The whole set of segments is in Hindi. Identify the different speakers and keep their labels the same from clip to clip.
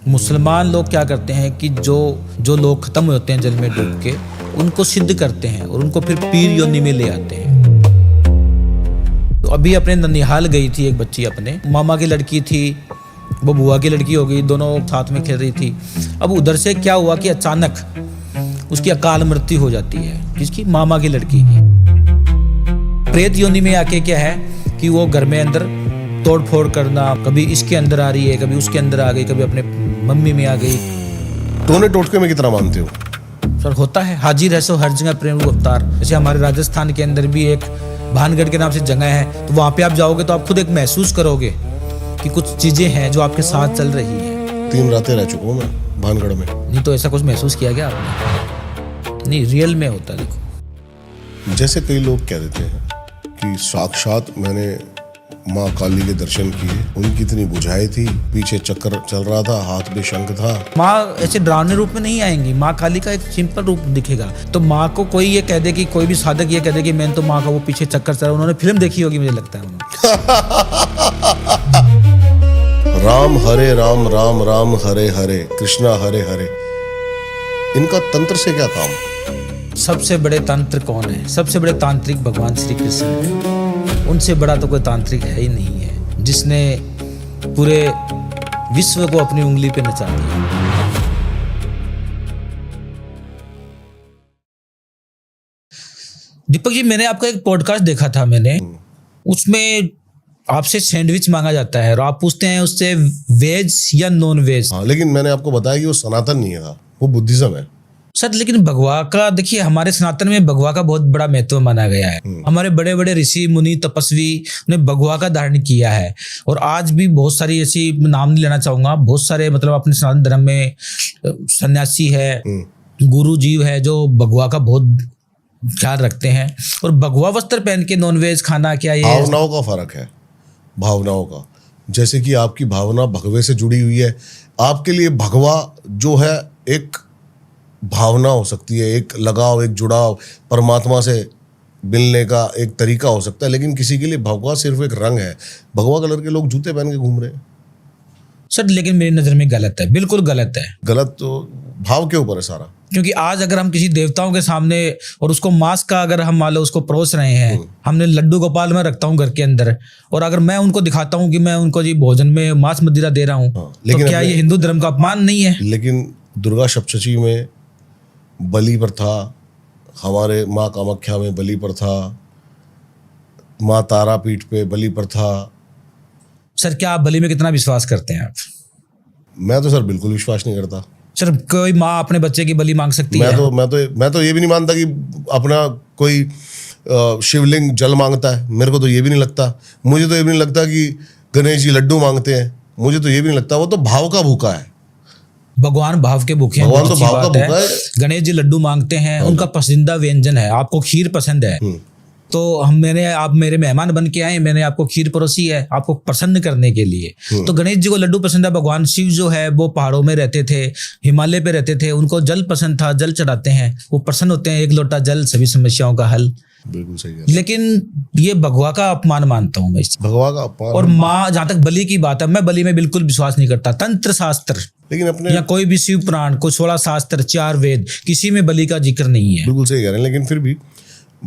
Speaker 1: मुसलमान लोग क्या करते हैं कि जो लोग खत्म होते हैं जल में डूब के, उनको सिद्ध करते हैं और उनको फिर पीर योनि में ले आते हैं। तो अभी अपने ननिहाल गई थी एक बच्ची, अपने मामा की लड़की थी, वो बुआ की लड़की हो गई, दोनों साथ में खेल रही थी। अब उधर से क्या हुआ कि अचानक उसकी अकाल मृत्यु हो जाती है, किसकी? मामा की लड़की की। प्रेत योनि में आके क्या है कि वो घर में अंदर तोड़ फोड़ करना, कभी इसके अंदर आ रही है, कभी उसके अंदर आ गई, कभी अपने मम्मी में आ गई।
Speaker 2: टोने टोटके में कितना मानते हो?
Speaker 1: सर होता है, हाजिर है सो हर जगह प्रेम रूप अवतार। जैसे हमारे राजस्थान के अंदर भी एक भानगढ़ के नाम से जगह है, तो वहाँ पे आप जाओगे तो आप खुद एक महसूस करोगे कि कुछ चीजें हैं जो आपके साथ चल रही है।
Speaker 2: 3 रातें रह चुका हूँ मैं भानगढ़ में।
Speaker 1: नहीं तो ऐसा कुछ महसूस किया क्या आपने? नहीं, रियल में होता है। देखो,
Speaker 2: जैसे कई लोग कह देते हैं कि साक्षात मैंने माँ काली के दर्शन किए, उनकी इतनी बुझाई थी, पीछे चक्कर चल रहा था, हाथ में शंख था।
Speaker 1: माँ ऐसे डरावने रूप में नहीं आएंगी, माँ काली का एक सिंपल रूप दिखेगा। तो माँ को कोई ये कह दे कि, कोई भी साधक ये कह दे कि मैंने तो माँ का वो पीछे चक्कर चला, उन्होंने फिल्म देखी होगी मुझे लगता है।
Speaker 2: राम हरे राम, राम राम हरे हरे, कृष्णा हरे हरे, इनका तंत्र से क्या काम?
Speaker 1: सबसे बड़े तंत्र कौन है? सबसे बड़े तांत्रिक भगवान श्री कृष्ण है। उनसे बड़ा तो कोई तांत्रिक है ही नहीं है, जिसने पूरे विश्व को अपनी उंगली पे नचा दिया। दीपक जी, मैंने आपका एक पॉडकास्ट देखा था, मैंने उसमें आपसे सैंडविच मांगा जाता है और आप पूछते हैं उससे वेज या नॉन वेज।
Speaker 2: हाँ, लेकिन मैंने आपको बताया कि वो सनातन नहीं है, वो बुद्धिज्म है।
Speaker 1: सर लेकिन भगवा का, देखिए हमारे सनातन में भगवा का बहुत बड़ा महत्व माना गया है। हमारे बड़े बड़े ऋषि मुनि तपस्वी ने भगवा का धारण किया है, और आज भी बहुत सारी ऐसी, नाम नहीं लेना चाहूंगा, बहुत सारे मतलब अपने सनातन धर्म में सन्यासी है, गुरु जीव है जो भगवा का बहुत ख्याल रखते हैं। और भगवा वस्त्र पहन के नॉनवेज खाना, क्या ये
Speaker 2: भावनाओं का फर्क है, भावनाओं का। जैसे कि आपकी भावना भगवे से जुड़ी हुई है, आपके लिए भगवा जो है एक भावना हो सकती है, एक लगाव, एक जुड़ाव, परमात्मा से मिलने का एक तरीका हो सकता है। लेकिन किसी के लिए भगवा सिर्फ एक रंग है। भगवा कलर के लोग जूते पहन के घूम रहे हैं
Speaker 1: सर, लेकिन मेरी नजर में गलत है, बिल्कुल गलत है।
Speaker 2: गलत तो भाव के ऊपर है सारा।
Speaker 1: क्योंकि आज अगर हम किसी देवताओं के सामने और उसको मांस का अगर हम मान लो उसको परोस रहे हैं, हमने लड्डू गोपाल में रखता हूँ घर के अंदर, और अगर मैं उनको दिखाता हूँ कि मैं उनको जी भोजन में मांस मदिरा दे रहा हूँ, तो क्या ये हिंदू धर्म का अपमान नहीं है?
Speaker 2: लेकिन दुर्गा सप्तशती में बलि प्रथा, हमारे माँ कामाख्या में बलि प्रथा, माँ तारापीठ पे बलि प्रथा।
Speaker 1: सर क्या आप बलि में कितना विश्वास करते हैं आप?
Speaker 2: मैं तो सर बिल्कुल विश्वास नहीं करता।
Speaker 1: सर कोई माँ अपने बच्चे की बलि मांग सकती है?
Speaker 2: मैं तो ये भी नहीं मानता कि अपना कोई शिवलिंग जल मांगता है। मेरे को तो ये भी नहीं लगता। मुझे तो ये भी नहीं लगता कि गणेश जी लड्डू मांगते हैं। मुझे तो ये भी नहीं लगता। वो तो भाव का भूखा है।
Speaker 1: भगवान भाव के भूखे हैं,
Speaker 2: भगवान तो भाव का भूखा है।
Speaker 1: गणेश जी लड्डू मांगते हैं, उनका पसंदीदा व्यंजन है। आपको खीर पसंद है, तो आप मेरे मेहमान बन के आए, मैंने आपको खीर परोसी है आपको प्रसन्न करने के लिए। तो गणेश जी को लड्डू पसंद है। भगवान शिव जो है वो पहाड़ों में रहते थे, हिमालय पे रहते थे, उनको जल पसंद था, जल चढ़ाते हैं, वो प्रसन्न होते हैं। एक लोटा जल सभी समस्याओं का हल।
Speaker 2: बिल्कुल सही है।
Speaker 1: लेकिन ये भगवा का अपमान मानता हूं मैं,
Speaker 2: भगवा का अपमान।
Speaker 1: और माँ, जहां तक बलि की बात है, मैं बलि में बिल्कुल विश्वास नहीं करता। तंत्र शास्त्र
Speaker 2: लेकिन अपने
Speaker 1: या कोई भी शिव पुराण, कोई 16 शास्त्र, 4 वेद, किसी में बलि का जिक्र नहीं है।
Speaker 2: बिल्कुल सही कह रहे हैं। लेकिन फिर भी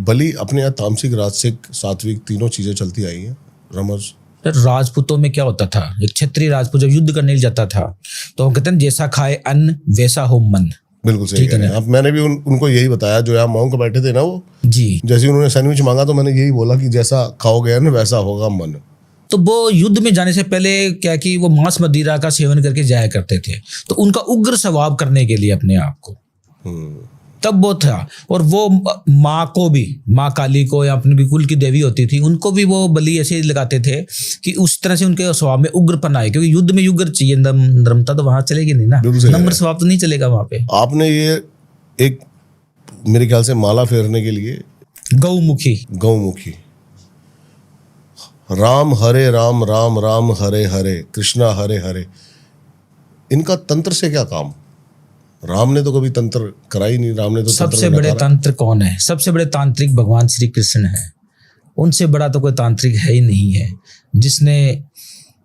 Speaker 2: बलि अपने यहाँ तामसिक, राजसिक, सात्विक तीनों चीजें चलती आई हैं। रमज
Speaker 1: राजपूतों में क्या होता था, एक क्षत्रिय राजपूत जब युद्ध करने जाता था तो वो कहते हैं जैसा खाए अन्न वैसा हो मन।
Speaker 2: बिल्कुल सही कह रहे हैं। अब मैंने भी उनको यही बताया, जो यहाँ मॉन्क बैठे थे ना, वो
Speaker 1: जी,
Speaker 2: जैसे उन्होंने सैंडविच मांगा तो मैंने यही बोला कि जैसा खाओगे ना वैसा होगा मन।
Speaker 1: तो वो युद्ध में जाने से पहले क्या कि वो मांस मदिरा का सेवन करके जाया करते थे, तो उनका उग्र स्वभाव करने के लिए अपने आप को, तब वो था। और वो माँ को भी, माँ काली को या अपने भी कुल की देवी होती थी, उनको भी वो बलि ऐसे लगाते थे कि उस तरह से उनके स्वभाव में उग्रपन आए। क्योंकि युद्ध में उग्र चाहिए, नम्रता तो वहां चलेगी नहीं ना, नम्र स्वभाव तो नहीं चलेगा वहां पे।
Speaker 2: आपने ये एक मेरे ख्याल से माला फेरने के लिए गौमुखी राम हरे राम, राम राम हरे हरे, कृष्णा हरे हरे, इनका तंत्र से क्या काम? राम ने तो कभी तंत्र करा ही नहीं। राम ने तो
Speaker 1: सबसे बड़े तंत्र कौन है? सबसे बड़े तांत्रिक भगवान श्री कृष्ण है। उनसे बड़ा तो कोई तांत्रिक है ही नहीं है, जिसने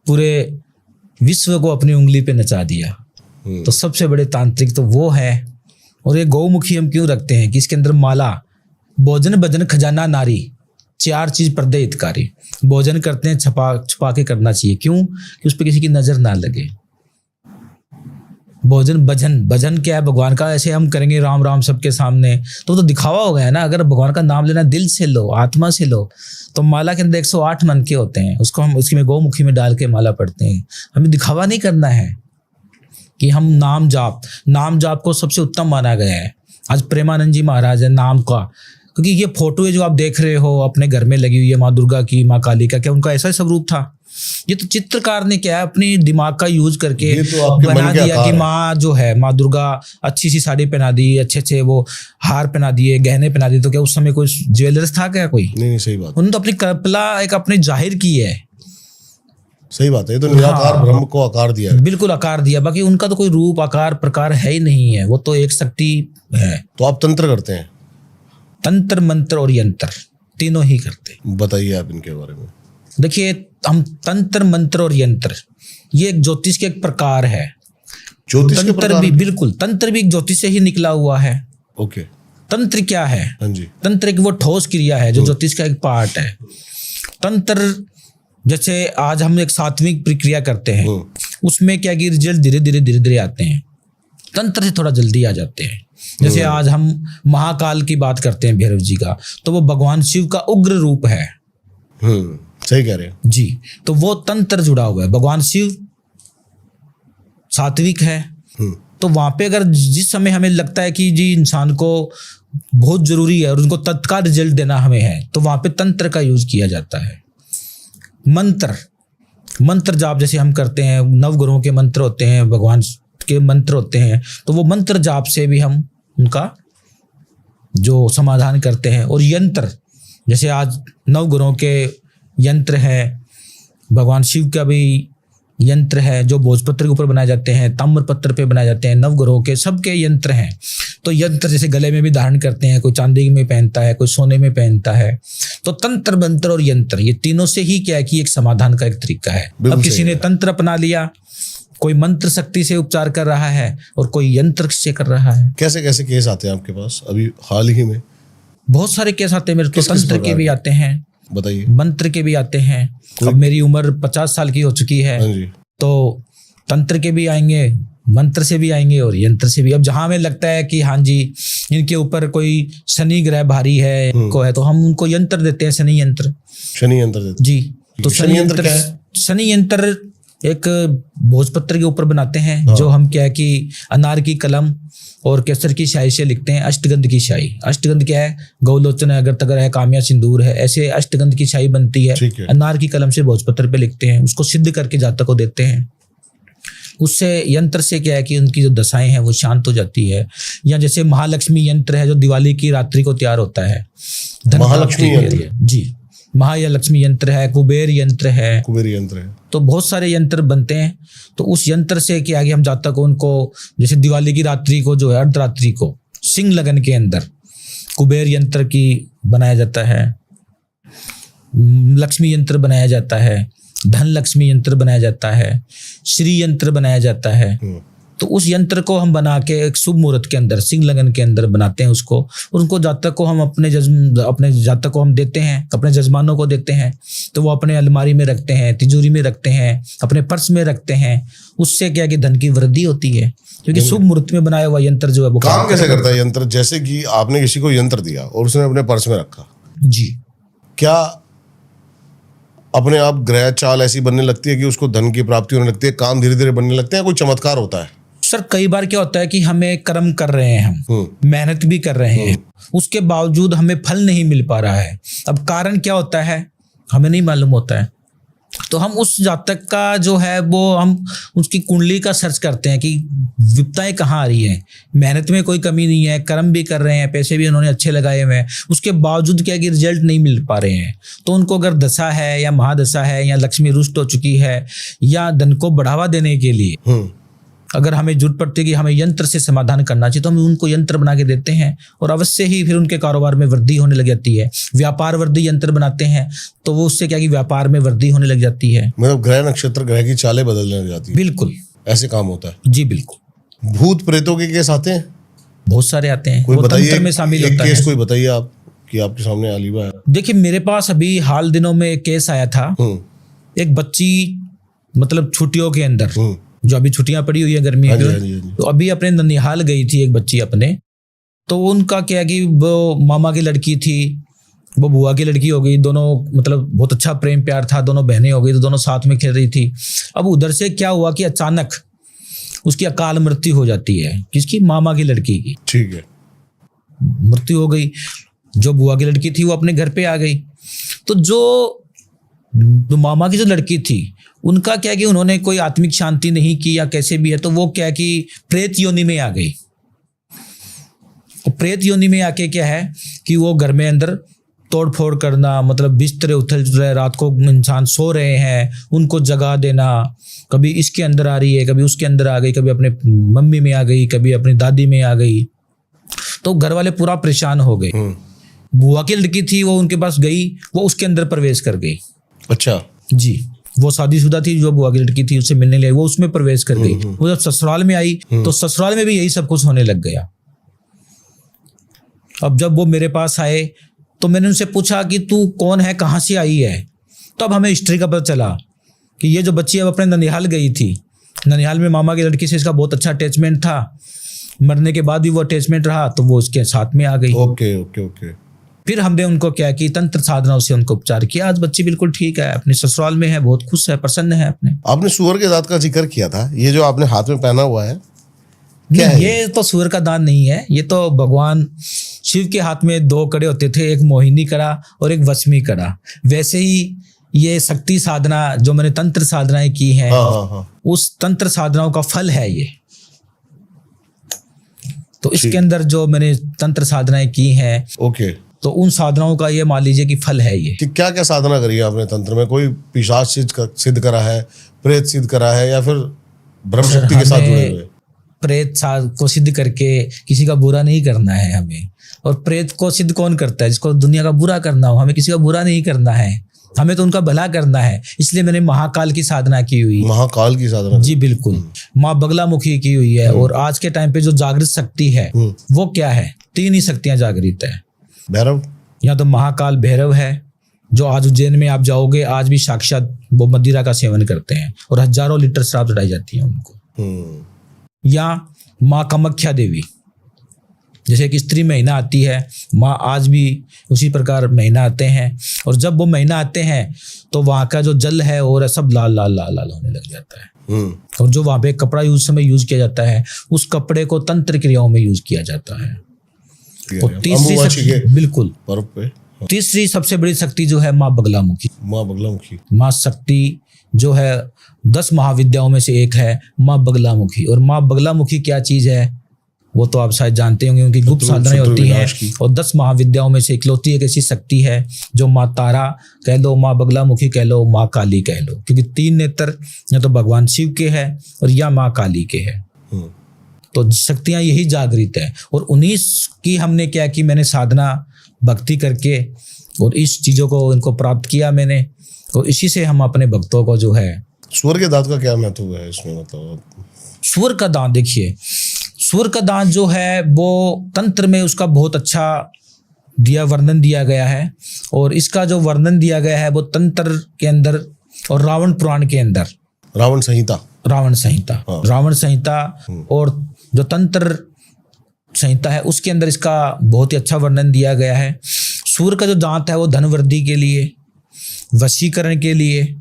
Speaker 1: पूरे विश्व को अपनी उंगली पे नचा दिया। तो सबसे बड़े तांत्रिक तो वो है। और ये गौमुखी हम क्यों रखते हैं कि इसके अंदर माला, भोजन भजन खजाना नारी, 4 चीज पर्दे हितकारी। भोजन करते हैं छुपा के करना चाहिए, क्यों कि उस पर किसी की नजर ना लगे। भोजन भजन क्या है भगवान का, ऐसे हम करेंगे राम राम सबके सामने तो दिखावा हो गया है ना। अगर भगवान का नाम लेना दिल से लो, आत्मा से लो, तो माला के अंदर 108 मन के होते हैं, उसको हम उसकी में गौमुखी में डाल के माला पढ़ते हैं। हमें दिखावा नहीं करना है कि हम नाम जाप को सबसे उत्तम माना गया है। आज प्रेमानंद जी महाराज है नाम का, क्योंकि ये फोटो है जो आप देख रहे हो अपने घर में लगी हुई है माँ दुर्गा की, माँ काली का, क्या उनका ऐसा ही स्वरूप था? ये तो चित्रकार ने क्या है अपनी दिमाग का यूज करके
Speaker 2: तो
Speaker 1: बना दिया कि माँ जो है माँ दुर्गा अच्छी सी साड़ी पहना दी, अच्छे वो हार पहना दिए, गहने पहना दिए। तो क्या उस समय कोई ज्वेलर्स था क्या कोई?
Speaker 2: नहीं, सही बात।
Speaker 1: उन्होंने तो अपनी कल्पना एक अपने जाहिर की है।
Speaker 2: सही बात है, ये तो निराकार ब्रह्म को आकार दिया है।
Speaker 1: बिल्कुल आकार दिया, बाकी उनका तो कोई रूप आकार प्रकार है ही नहीं है, वो तो एक शक्ति है।
Speaker 2: तो आप तंत्र करते हैं?
Speaker 1: तंत्र मंत्र और यंत्र तीनों ही करते।
Speaker 2: बताइए आप इनके बारे में।
Speaker 1: देखिए, हम तंत्र मंत्र और यंत्र, ये एक ज्योतिष के एक प्रकार है।
Speaker 2: ज्योतिष के
Speaker 1: तंत्र भी बिल्कुल, तंत्र भी एक ज्योतिष से ही निकला हुआ है।
Speaker 2: ओके।
Speaker 1: तंत्र क्या है?
Speaker 2: हाँ जी।
Speaker 1: तंत्र एक वो ठोस क्रिया है जो ज्योतिष का एक पार्ट है। तंत्र जैसे आज हम एक सात्विक प्रक्रिया करते हैं, उसमें क्या कि रिजल्ट धीरे धीरे आते हैं। तंत्र से थोड़ा जल्दी आ जाते हैं। जैसे आज हम महाकाल की बात करते हैं भैरव जी का, तो वो भगवान शिव का उग्र रूप है।
Speaker 2: सही कह रहे हैं
Speaker 1: जी। तो वो तंत्र जुड़ा हुआ है। भगवान शिव सात्विक है, तो वहां पे अगर जिस समय हमें लगता है कि जी इंसान को बहुत जरूरी है और उनको तत्काल रिजल्ट देना हमें है, तो वहां पे तंत्र का यूज किया जाता है। मंत्र जाप जैसे हम करते हैं, नवग्रहों के मंत्र होते हैं, भगवान के मंत्र होते हैं, तो वो मंत्र जाप से भी हम उनका जो समाधान करते हैं। और यंत्र, जैसे आज नवग्रहों के यंत्र है, भगवान शिव का भी यंत्र है जो भोजपत्र के ऊपर बनाए जाते हैं, ताम्रपत्र पे बनाए जाते हैं, नवग्रहों के सबके यंत्र हैं। तो यंत्र जैसे गले में भी धारण करते हैं, कोई चांदी में पहनता है, कोई सोने में पहनता है। तो तंत्र मंत्र और यंत्र, ये तीनों से ही क्या है कि एक समाधान का एक तरीका है। अब किसी ने तंत्र अपना लिया, कोई मंत्र शक्ति से उपचार कर रहा है और कोई यंत्र से कर रहा है।
Speaker 2: कैसे कैसे केस आते हैं आपके पास अभी हाल ही में?
Speaker 1: बहुत सारे केस आते हैं मेरे। तो तंत्र के भी आते हैं,
Speaker 2: बताइए।
Speaker 1: मंत्र के भी आते हैं। अब मेरी उम्र 50 साल की हो चुकी है, तो तंत्र के भी आएंगे, मंत्र से भी आएंगे और यंत्र से भी। अब जहां हमें लगता है कि हाँ जी इनके ऊपर कोई शनि ग्रह भारी है को है, तो हम उनको यंत्र देते हैं, शनि यंत्र देते जी। तो शनि यंत्र क्या है? शनि यंत्र एक भोजपत्र के ऊपर बनाते हैं, जो हम क्या है कि अनार की कलम और केसर की स्याही से लिखते हैं। अष्टगंध की स्याही, अष्टगंध क्या है? गौलोचन है, अगर तगर है, काम्या सिंदूर है, ऐसे अष्टगंध की स्याही बनती है। अनार की कलम से भोजपत्र पे लिखते हैं, उसको सिद्ध करके जातक को देते हैं। उससे यंत्र से क्या है कि उनकी जो दशाएं हैं वो शांत हो जाती है। या जैसे महालक्ष्मी यंत्र है जो दिवाली की रात्रि को तैयार होता है,
Speaker 2: महालक्ष्मी यंत्र
Speaker 1: जी। महालक्ष्मी यंत्र है, कुबेर यंत्र है, तो बहुत सारे यंत्र बनते हैं। तो उस यंत्र से क्या है कि हम जातक को उनको, जैसे दिवाली की रात्रि को जो है अर्धरात्रि को सिंह लगन के अंदर कुबेर यंत्र की बनाया जाता है, लक्ष्मी यंत्र बनाया जाता है, धन लक्ष्मी यंत्र बनाया जाता है, श्री यंत्र बनाया जाता है। तो उस यंत्र को हम बना के एक शुभ मुहूर्त के अंदर, सिंह लगन के अंदर बनाते हैं उसको, और उनको जातक को हम अपने जातक को हम देते हैं, अपने जजमानों को देते हैं। तो वो अपने अलमारी में रखते हैं, तिजोरी में रखते हैं, अपने पर्स में रखते हैं। उससे क्या कि धन की वृद्धि होती है, क्योंकि शुभ मुहूर्त में बनाया हुआ यंत्र जो है वो
Speaker 2: काम कैसे करता है यंत्र? जैसे कि आपने किसी को यंत्र दिया और उसने अपने पर्स में रखा
Speaker 1: जी,
Speaker 2: क्या अपने आप ग्रह चाल ऐसी बनने लगती है कि उसको धन की प्राप्ति होने लगती है, काम धीरे धीरे बनने लगते हैं, कोई चमत्कार होता है?
Speaker 1: सर कई बार क्या होता है कि हमें कर्म कर रहे हैं, हम मेहनत भी कर रहे हैं, उसके बावजूद हमें फल नहीं मिल पा रहा है। अब कारण क्या होता है हमें नहीं मालूम होता है। तो हम उस जातक का जो है वो हम उसकी कुंडली का सर्च करते हैं कि विपदाएं कहाँ आ रही है। मेहनत में कोई कमी नहीं है, कर्म भी कर रहे हैं, पैसे भी उन्होंने अच्छे लगाए हुए हैं, उसके बावजूद क्या कि रिजल्ट नहीं मिल पा रहे हैं। तो उनको अगर दशा है या महादशा है या लक्ष्मी रुष्ट हो चुकी है या धन को बढ़ावा देने के लिए अगर हमें जरूरत पड़ती है कि हमें यंत्र से समाधान करना चाहिए, तो हम उनको यंत्र बना के देते हैं और अवश्य ही फिर उनके कारोबार में वृद्धि होने लग जाती है। व्यापार वृद्धि यंत्र बनाते हैं तो वो उससे क्या कि व्यापार में वृद्धि होने लग जाती है।
Speaker 2: मतलब ग्रह नक्षत्र ग्रह की चालें बदलने लग जाती है।
Speaker 1: बिल्कुल
Speaker 2: ऐसे काम होता है
Speaker 1: जी, बिल्कुल।
Speaker 2: भूत प्रेतों के केस आते हैं?
Speaker 1: बहुत सारे आते हैं,
Speaker 2: कोई
Speaker 1: वो
Speaker 2: बताइए,
Speaker 1: तंत्र में शामिल
Speaker 2: एक
Speaker 1: होता
Speaker 2: केस
Speaker 1: है।
Speaker 2: कोई बताइए आप कि आपके सामने अलीबा है।
Speaker 1: देखिए मेरे पास अभी हाल दिनों में एक केस आया था। एक बच्ची मतलब छुट्टियों के अंदर, जो अभी छुट्टियां पड़ी हुई है गर्मी
Speaker 2: हाँ जी,
Speaker 1: की,
Speaker 2: हाँ जी, हाँ जी।
Speaker 1: तो अभी अपने ननिहाल गई थी एक बच्ची अपने। तो उनका क्या है कि वो मामा की लड़की थी, वो बुआ की लड़की हो गई, दोनों मतलब बहुत अच्छा प्रेम प्यार था, दोनों बहनें हो गई, तो दोनों साथ में खेल रही थी। अब उधर से क्या हुआ कि अचानक उसकी अकाल मृत्यु हो जाती है, किसकी, मामा की लड़की की
Speaker 2: ठीक है।
Speaker 1: मृत्यु हो गई। जो बुआ की लड़की थी वो अपने घर पे आ गई। तो जो मामा की जो लड़की थी उनका क्या है कि उन्होंने कोई आत्मिक शांति नहीं की या कैसे भी है, तो वो क्या है कि प्रेत योनि में आ गई। और प्रेत योनि में आके क्या है कि वो घर में अंदर तोड़ फोड़ करना, मतलब बिस्तरे उथल रहे, रात को इंसान सो रहे हैं उनको जगा देना, कभी इसके अंदर आ रही है, कभी उसके अंदर आ गई, कभी अपने मम्मी में आ गई, कभी अपनी दादी में आ गई। तो घर वाले पूरा परेशान हो गए। बुआ की लड़की थी, वो उनके पास गई, वो उसके अंदर प्रवेश कर गई।
Speaker 2: अच्छा
Speaker 1: जी, वो शादीशुदा थी, जो बुआ की लड़की थी उससे मिलने लगी, वो उसमें प्रवेश कर गई। वो जब ससुराल में आई तो ससुराल में भी यही सब कुछ होने लग गया। अब जब वो मेरे पास आए तो मैंने उनसे पूछा कि तू कौन है, कहाँ से आई है। तब हमें हिस्ट्री का पता चला कि ये जो बच्ची अब अपने ननिहाल गई थी, ननिहाल में मामा की लड़की से इसका बहुत अच्छा अटैचमेंट था, मरने के बाद भी वो अटैचमेंट रहा, तो वो उसके साथ में आ गई।
Speaker 2: Okay okay okay.
Speaker 1: फिर हमने उनको क्या कि तंत्र साधनाओं से उनको उपचार किया। आज बच्ची बिल्कुल ठीक है, अपने ससुराल में है, बहुत खुश है, प्रसन्न है अपने।
Speaker 2: आपने सूअर के दांत का जिक्र किया था, ये जो आपने हाथ में पहना हुआ है क्या है?
Speaker 1: ये तो सूअर का दान नहीं है, ये तो भगवान शिव के हाथ में दो कड़े होते थे, एक मोहिनी कड़ा और एक वशमी कड़ा। वैसे ही ये शक्ति साधना जो मैंने तंत्र साधनाएं की हैं,
Speaker 2: हाँ।
Speaker 1: उस तंत्र साधनाओं का फल है ये। तो इसके अंदर जो मैंने तंत्र साधनाएं की हैं,
Speaker 2: ओके,
Speaker 1: तो उन साधनाओं का ये मान लीजिए कि फल है ये।
Speaker 2: कि क्या क्या साधना करी है आपने तंत्र में? कोई पिशाच सिद्ध करा है, प्रेत सिद्ध करा है, या फिर ब्रह्म शक्ति के साथ जुड़े हुए?
Speaker 1: प्रेत को सिद्ध करके किसी का बुरा नहीं करना है हमें। और प्रेत को सिद्ध कौन करता है? जिसको दुनिया का बुरा करना हो। हमें किसी का बुरा नहीं करना है, हमें तो उनका भला करना है। इसलिए मैंने महाकाल की साधना की हुई।
Speaker 2: महाकाल की साधना?
Speaker 1: जी बिल्कुल। माँ बगलामुखी की हुई है। और आज के टाइम पे जो जागृत शक्ति है वो क्या है? 3 ही शक्तियां जागृत है।
Speaker 2: भैरव,
Speaker 1: या तो महाकाल भैरव है, जो आज उज्जैन में आप जाओगे, आज भी साक्षात वो मदिरा का सेवन करते हैं और हजारों लीटर शराब चढ़ाई जाती है उनको। या माँ कामाख्या देवी, जैसे कि स्त्री महीना आती है, माँ आज भी उसी प्रकार महीना आते हैं। और जब वो महीना आते हैं तो वहाँ का जो जल है और सब लाल लाल लाल लाल होने लग जाता है। और जो वहाँ पे कपड़ा समय यूज किया जाता है, उस कपड़े को तंत्र क्रियाओं में यूज किया जाता है। और तीसरी बिल्कुल
Speaker 2: पर्व पे
Speaker 1: तीसरी सबसे बड़ी शक्ति जो है माँ बगलामुखी।
Speaker 2: माँ बगलामुखी,
Speaker 1: माँ शक्ति जो है 10 महाविद्याओं में से एक है माँ बगलामुखी। और माँ बगलामुखी क्या चीज है वो तो आप शायद जानते होंगे, उनकी गुप्त साधनाएं होती हैं। और 10 महाविद्याओं में से इकलौती एक ऐसी शक्ति है जो माँ तारा कह लो, माँ बगलामुखी कह लो, माँ काली कह लो, क्योंकि 3 नेत्र या तो भगवान शिव के हैं और या माँ काली के हैं। तो शक्तियां यही जागृत है। और 19 की हमने क्या कि मैंने साधना भक्ति करके और इस चीजों को इनको प्राप्त किया मैंने, और इसी से हम अपने भक्तों को जो है।
Speaker 2: सूअर के दांत का क्या महत्व है इसमें? मतलब
Speaker 1: सूअर का दांत, देखिए सूअर का दांत जो है वो तंत्र में उसका बहुत अच्छा वर्णन दिया गया है। और इसका जो वर्णन दिया गया है वो तंत्र के अंदर और रावण पुराण के अंदर, रावण संहिता
Speaker 2: हाँ।
Speaker 1: रावण संहिता और जो तंत्र संहिता है उसके अंदर इसका बहुत ही अच्छा वर्णन दिया गया है। सूअर का जो दांत है वो धन वृद्धि के लिए, वशीकरण के लिए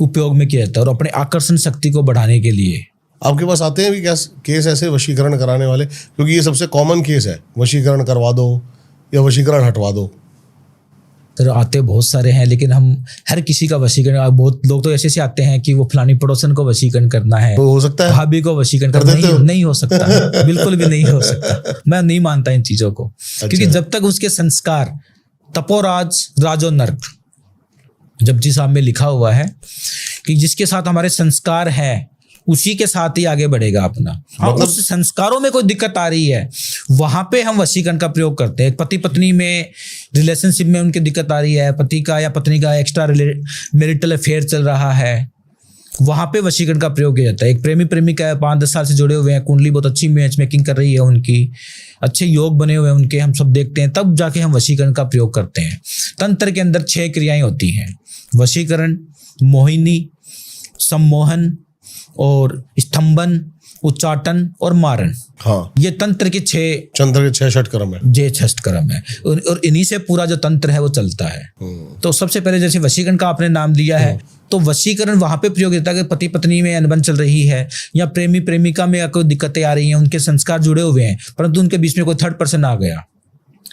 Speaker 1: उपयोग में किया जाता है और अपने आकर्षण शक्ति को बढ़ाने के लिए।
Speaker 2: आपके पास आते हैं भी क्या केस ऐसे वशीकरण कराने वाले? क्योंकि ये सबसे कॉमन केस है, वशीकरण करवा दो या वशीकरण हटवा दो।
Speaker 1: तो आते बहुत सारे हैं, लेकिन हम हर किसी का वशीकरण, बहुत लोग तो ऐसे से आते हैं कि वो फलानी पड़ोसन को वशीकरण करना है,
Speaker 2: तो हो सकता है
Speaker 1: भाभी को वशीकरण करना नहीं हो सकता। बिल्कुल भी नहीं हो सकता। मैं नहीं मानता इन चीजों को। क्योंकि जब तक उसके संस्कार तपोराज राजो नर्क, जपजी साहब में लिखा हुआ है कि जिसके साथ हमारे संस्कार है उसी के साथ ही आगे बढ़ेगा अपना। मतलब उस संस्कारों में कोई दिक्कत आ रही है वहां पे हम वशीकरण का प्रयोग करते हैं। पति पत्नी में रिलेशनशिप में उनकी दिक्कत आ रही है, पति का या पत्नी का एक्स्ट्रा मैरिटल अफेयर चल रहा है, वहां पे वशीकरण का प्रयोग किया जाता है। एक प्रेमी प्रेमिका है, 5-10 साल से जुड़े हुए हैं, कुंडली बहुत अच्छी मैच मेकिंग कर रही है उनकी, अच्छे योग बने हुए हैं उनके, हम सब देखते हैं, तब जाके हम वशीकरण का प्रयोग करते हैं। तंत्र के अंदर 6 क्रियाएं होती हैं: वशीकरण, मोहिनी, सम्मोहन और स्तंभन, उच्चाटन और मारण।
Speaker 2: हाँ,
Speaker 1: ये तंत्र के 6
Speaker 2: चंद्र के 6 षटक्रम है।
Speaker 1: जे षष्टक्रम है और इन्हीं से पूरा जो तंत्र है वो चलता है। तो सबसे पहले जैसे वशीकरण का आपने नाम लिया है, तो वशीकरण वहां पे प्रयोग होता है कि पति पत्नी में अनबन चल रही है या प्रेमी प्रेमिका में कोई दिक्कतें आ रही हैं, उनके संस्कार जुड़े हुए हैं, परंतु उनके बीच में कोई थर्ड पर्सन आ गया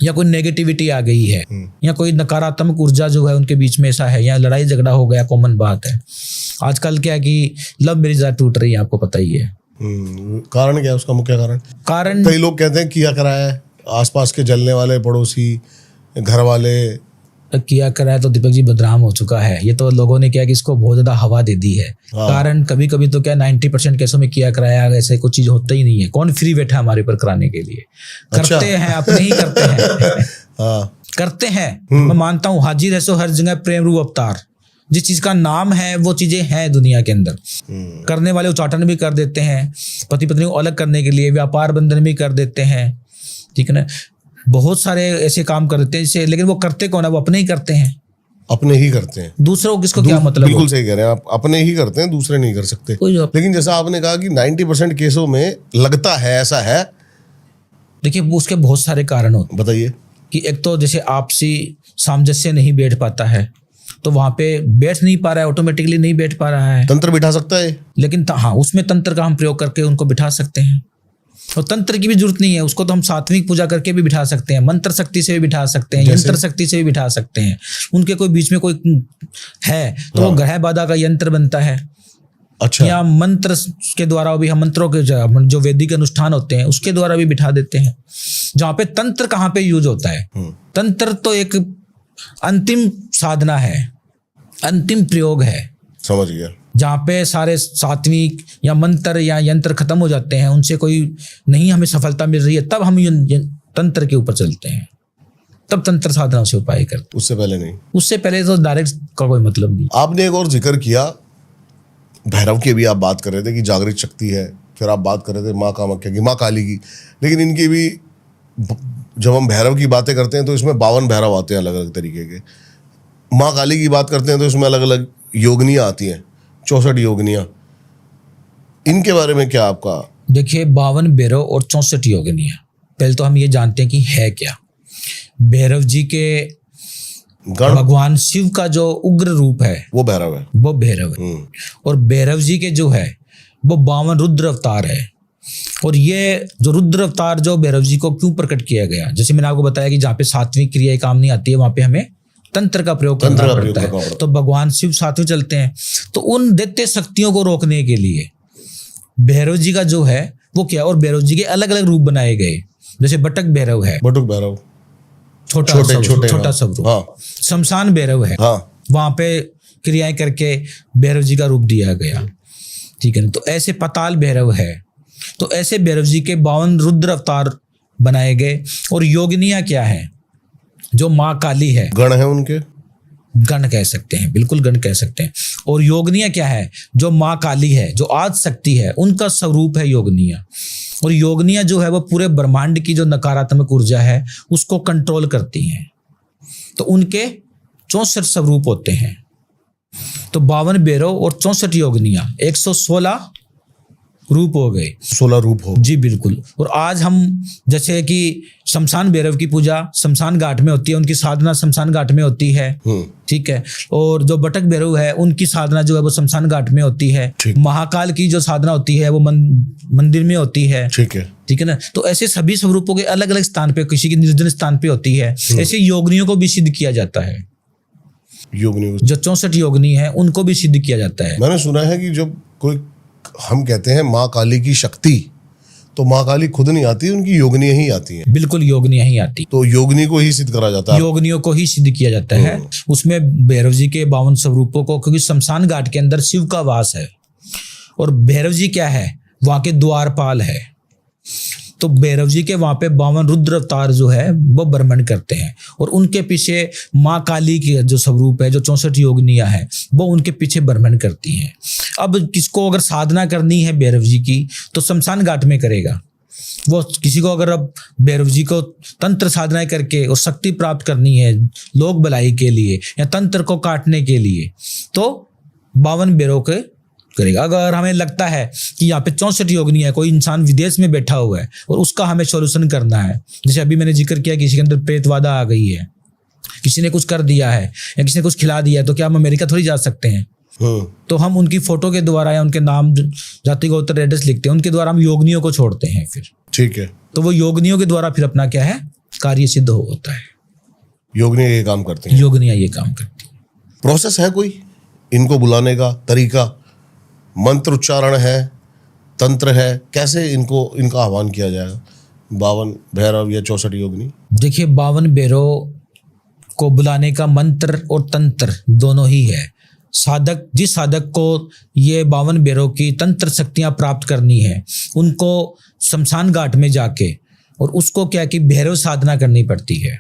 Speaker 1: या कोई नेगेटिविटी आ गई है या कोई नकारात्मक ऊर्जा जो है उनके बीच में ऐसा है, या लड़ाई झगड़ा हो गया, कॉमन बात है। आजकल क्या है कि लव मैरिज टूट रही है, आपको पता ही है।
Speaker 2: कारण क्या है उसका? मुख्य
Speaker 1: कारण
Speaker 2: कई लोग कहते हैं किया कराया है, आसपास के जलने वाले, पड़ोसी, घर वाले
Speaker 1: किया कराया तो दीपक जी बदनाम हो चुका है। ये तो लोगों ने क्या कि इसको बहुत ज्यादा हवा दे दी है। कारण कभी कभी तो क्या 90% केसों में किया कराया ऐसे कुछ चीज होता ही नहीं है। कौन फ्री बैठा हमारे ऊपर कराने के लिए?
Speaker 2: अच्छा।
Speaker 1: करते हैं, अपने ही करते हैं। करते हैं। मैं मानता हूँ हाजिर है सो हर जगह प्रेम रूप अवतार, जिस चीज का नाम है वो चीजें हैं दुनिया के अंदर। करने वाले उच्चाटन भी कर देते हैं, पति पत्नी को अलग करने के लिए व्यापार बंधन भी कर देते हैं, ठीक है ना। बहुत सारे ऐसे काम कर देते हैं जिससे, लेकिन वो करते कौन है? वो अपने ही करते हैं।
Speaker 2: अपने ही करते हैं,
Speaker 1: दूसरों को किसको क्या मतलब?
Speaker 2: बिल्कुल सही कह रहे हैं आप, अपने ही करते हैं, दूसरे नहीं कर सकते। लेकिन जैसा आपने कहा कि 90% केसों में लगता है ऐसा है,
Speaker 1: देखिए उसके बहुत सारे कारण होते हैं।
Speaker 2: बताइए।
Speaker 1: कि एक तो जैसे आपसी सामंजस्य नहीं बैठ पाता है, तो वहां पे बैठ नहीं पा रहा है, ऑटोमेटिकली नहीं बैठ पा रहा है।
Speaker 2: तंत्र बिठा सकता है,
Speaker 1: लेकिन हाँ, उसमें तंत्र का हम प्रयोग करके उनको बिठा सकते हैं। और तंत्र की भी जरूरत नहीं है, उसको तो हम सात्विक पूजा करके भी बिठा सकते हैं, मंत्र शक्ति से भी बिठा सकते हैं, यंत्र शक्ति से भी बिठा सकते हैं। उनके कोई बीच में कोई है तो वो ग्रह बाधा का यंत्र बनता है।
Speaker 2: अच्छा।
Speaker 1: या मंत्र के द्वारा भी हम मंत्रों के जो वैदिक अनुष्ठान होते हैं उसके द्वारा भी बिठा देते हैं। जहाँ पे तंत्र कहाँ पे यूज होता है? तंत्र तो एक अंतिम साधना है, अंतिम प्रयोग है।
Speaker 2: समझ गया।
Speaker 1: जहाँ पे सारे सात्विक या मंत्र या यंत्र खत्म हो जाते हैं, उनसे कोई नहीं हमें सफलता मिल रही है, तब हम तंत्र के ऊपर चलते हैं, तब तंत्र साधना से उपाय करते।
Speaker 2: उससे पहले नहीं।
Speaker 1: उससे पहले तो डायरेक्ट का कोई मतलब नहीं।
Speaker 2: आपने एक और जिक्र किया, भैरव की भी आप बात कर रहे थे कि जागृत शक्ति है, फिर आप बात कर रहे थे माँ कामाख्या की, माँ काली की, लेकिन इनकी भी जब हम भैरव की बातें करते हैं तो इसमें 52 भैरव आते हैं अलग अलग तरीके के। माँ काली की बात करते हैं तो इसमें अलग अलग योगनियाँ आती हैं, 64 योगनियाँ। इनके बारे में क्या आपका?
Speaker 1: देखिए 52 भैरव और 64 योगनियाँ, पहले तो हम ये जानते हैं कि है क्या। भैरव जी के भगवान शिव का जो उग्र रूप है
Speaker 2: वो भैरव है,
Speaker 1: वो भैरव है। और भैरव जी के जो है वो 52 रुद्र अवतार है। और ये जो रुद्र अवतार जो भैरव जी को क्यों प्रकट किया गया, जैसे मैंने आपको बताया कि जहाँ पे सात्विक क्रिया काम नहीं आती है वहां पे हमें तंत्र का प्रयोग करना पड़ता है। तो भगवान शिव सात्विक चलते हैं, तो उन दैत्य शक्तियों को रोकने के लिए भैरव जी का जो है वो क्या, और भैरव जी के अलग अलग रूप बनाए गए। जैसे बटक भैरव है,
Speaker 2: बटुक भैरव,
Speaker 1: छोटा स्वरूप,
Speaker 2: हाँ।
Speaker 1: शमशान भैरव है,
Speaker 2: हाँ।
Speaker 1: वहां पे क्रियाएं करके भैरव जी का रूप दिया गया, ठीक है। तो ऐसे पाताल भैरव है, तो ऐसे भैरव जी के 52 रुद्र अवतार बनाए गए। और योगिनियां क्या है? जो माँ काली है,
Speaker 2: गण है उनके,
Speaker 1: गण कह सकते हैं, बिल्कुल गण कह सकते हैं। और योगनियां क्या है? जो माँ काली है, जो आदि शक्ति है, उनका स्वरूप है योगनियां। और योगनियां जो है वो पूरे ब्रह्मांड की जो नकारात्मक ऊर्जा है उसको कंट्रोल करती हैं। तो उनके 64 स्वरूप होते हैं। तो 52 भैरव और 64 योगनियां, 116 रूप हो गए।
Speaker 2: 16 रूप हो,
Speaker 1: जी बिल्कुल। और आज हम जैसे कि शमशान भैरव की पूजा शमशान घाट में होती है, उनकी साधना शमशान घाट में होती है, ठीक है। और जो बटक भैरव है उनकी साधना जो है वो शमशान घाट में होती है। महाकाल की जो साधना होती है वो मंदिर में होती है, ठीक है ना। तो ऐसे सभी स्वरूपों के अलग अलग स्थान पे, किसी की निर्जन स्थान पे होती है। ऐसे योगनियों को भी सिद्ध किया जाता है।
Speaker 2: योगनी
Speaker 1: जो 64 योगनी है उनको भी सिद्ध किया जाता है।
Speaker 2: मैंने सुना है कि जब कोई, हम कहते हैं माँ काली की शक्ति, तो माँ काली खुद नहीं आती, उनकी योगनियां ही आती हैं।
Speaker 1: बिल्कुल योगनियां ही आती,
Speaker 2: तो योगनी को ही सिद्ध करा जाता है,
Speaker 1: योगनियों को ही सिद्ध किया जाता है। उसमें भैरव जी के 52 स्वरूपों को, क्योंकि शमशान घाट के अंदर शिव का वास है और भैरव जी क्या है, वहां के द्वारपाल है। तो भैरव जी के वहां पे 52 रुद्र अवतार जो है वो भ्रमण करते हैं, और उनके पीछे माँ काली की जो स्वरूप है, जो 64 योगिनियां है, वो उनके पीछे भ्रमण करती हैं। अब किसको अगर साधना करनी है भैरव जी की तो शमशान घाट में करेगा। वो किसी को अगर अब भैरव जी को तंत्र साधना करके और शक्ति प्राप्त करनी है लोक भलाई के लिए या तंत्र को काटने के लिए, तो 52 भैरव के करेगा। अगर हमें लगता है कि यहाँ पे 64 योगिनी है, कोई इंसान विदेश में बैठा हुआ है और उसका हमें सॉल्यूशन करना है, जैसे अभी मैंने जिक्र किया किसी के अंदर प्रेतवादा आ गई है, किसी ने कुछ कर दिया है या किसी ने कुछ खिला दिया है, तो क्या हम अमेरिका थोड़ी जा सकते हैं? तो हम उनकी फोटो के द्वारा या उनके नाम, जाति, गोत्र, एड्रेस लिखते हैं, उनके द्वारा हम योगिनियों को छोड़ते हैं। फिर
Speaker 2: ठीक है,
Speaker 1: तो वो योगिनियों के द्वारा फिर अपना क्या है कार्य सिद्ध होता है।
Speaker 2: योगिनी ये काम करते हैं,
Speaker 1: योगिनियां ये काम करती है।
Speaker 2: प्रोसेस है कोई इनको बुलाने का तरीका, मंत्र उच्चारण है, तंत्र है, कैसे इनका आह्वान किया जाएगा? 52 भैरव या 64 योगिनी?
Speaker 1: देखिए 52 भैरव को बुलाने का मंत्र और तंत्र दोनों ही है। साधक, जिस साधक को ये 52 भैरव की तंत्र शक्तियां प्राप्त करनी है, उनको शमशान घाट में जाके और उसको क्या कि भैरव साधना करनी पड़ती है।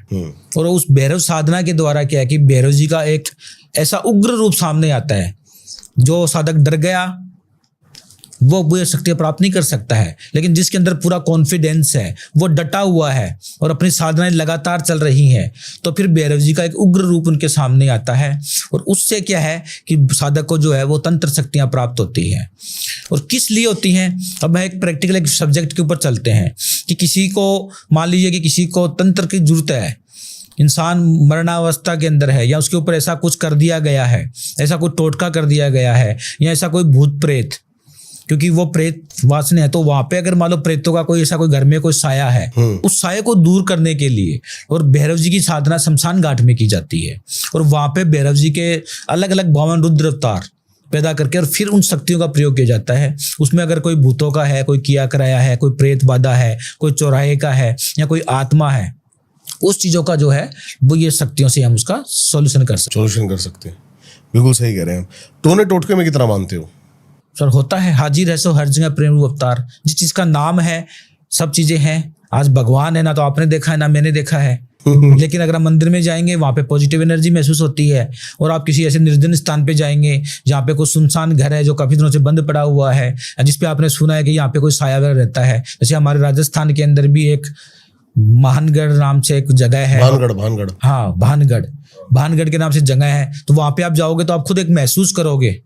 Speaker 1: और उस भैरव साधना के द्वारा क्या है कि भैरव जी का एक ऐसा उग्र रूप सामने आता है, जो साधक डर गया वो ये शक्तियां प्राप्त नहीं कर सकता है, लेकिन जिसके अंदर पूरा कॉन्फिडेंस है, वो डटा हुआ है और अपनी साधनाएं लगातार चल रही हैं, तो फिर भैरव जी का एक उग्र रूप उनके सामने आता है और उससे क्या है कि साधक को जो है वो तंत्र शक्तियां प्राप्त होती हैं। और किस लिए होती हैं? अब मैं एक प्रैक्टिकल एक सब्जेक्ट के ऊपर चलते हैं कि किसी को मान लीजिए कि किसी को तंत्र की जरूरत है, इंसान मरणावस्था के अंदर है या उसके ऊपर ऐसा कुछ कर दिया गया है, ऐसा कोई टोटका कर दिया गया है या ऐसा कोई भूत प्रेत, क्योंकि वो प्रेत वासना है, तो वहां पे अगर मान लो प्रेतों का कोई ऐसा कोई घर में कोई साया है, उस साये को दूर करने के लिए और भैरव जी की साधना शमशान घाट में की जाती है। और वहां पे भैरव जी के अलग अलग 52 रुद्र अवतार पैदा करके और फिर उन शक्तियों का प्रयोग किया जाता है। उसमें अगर कोई भूतों का है, कोई किया कराया है, कोई प्रेत बाधा है, कोई चौराहे का है या कोई आत्मा है, उस चीजों का जो है वो ये शक्तियों से हम उसका सॉल्यूशन कर सकते हैं।
Speaker 2: बिल्कुल सही कह रहे हैं। टोने टोटके में कितना मानते हो?
Speaker 1: सर होता है, हाजिर है सो हर जगह प्रेम रूप अवतार। जिस चीज का नाम है सब चीजें हैं। आज भगवान है ना, तो आपने देखा है ना मैंने देखा है, लेकिन अगर हम मंदिर में जाएंगे वहां पे पॉजिटिव एनर्जी महसूस होती है। और आप किसी ऐसे निर्जन स्थान पे जाएंगे जहाँ पे कोई सुनसान घर है जो काफी दिनों से बंद पड़ा हुआ है, जिसपे आपने सुना है कि यहाँ पे कोई साया वगैरह रहता है। जैसे हमारे राजस्थान के अंदर भी एक महानगढ़ नाम से एक जगह है,
Speaker 2: भानगढ़,
Speaker 1: हाँ भानगढ़ के नाम से जगह है। तो वहां पे आप जाओगे तो आप खुद एक महसूस करोगे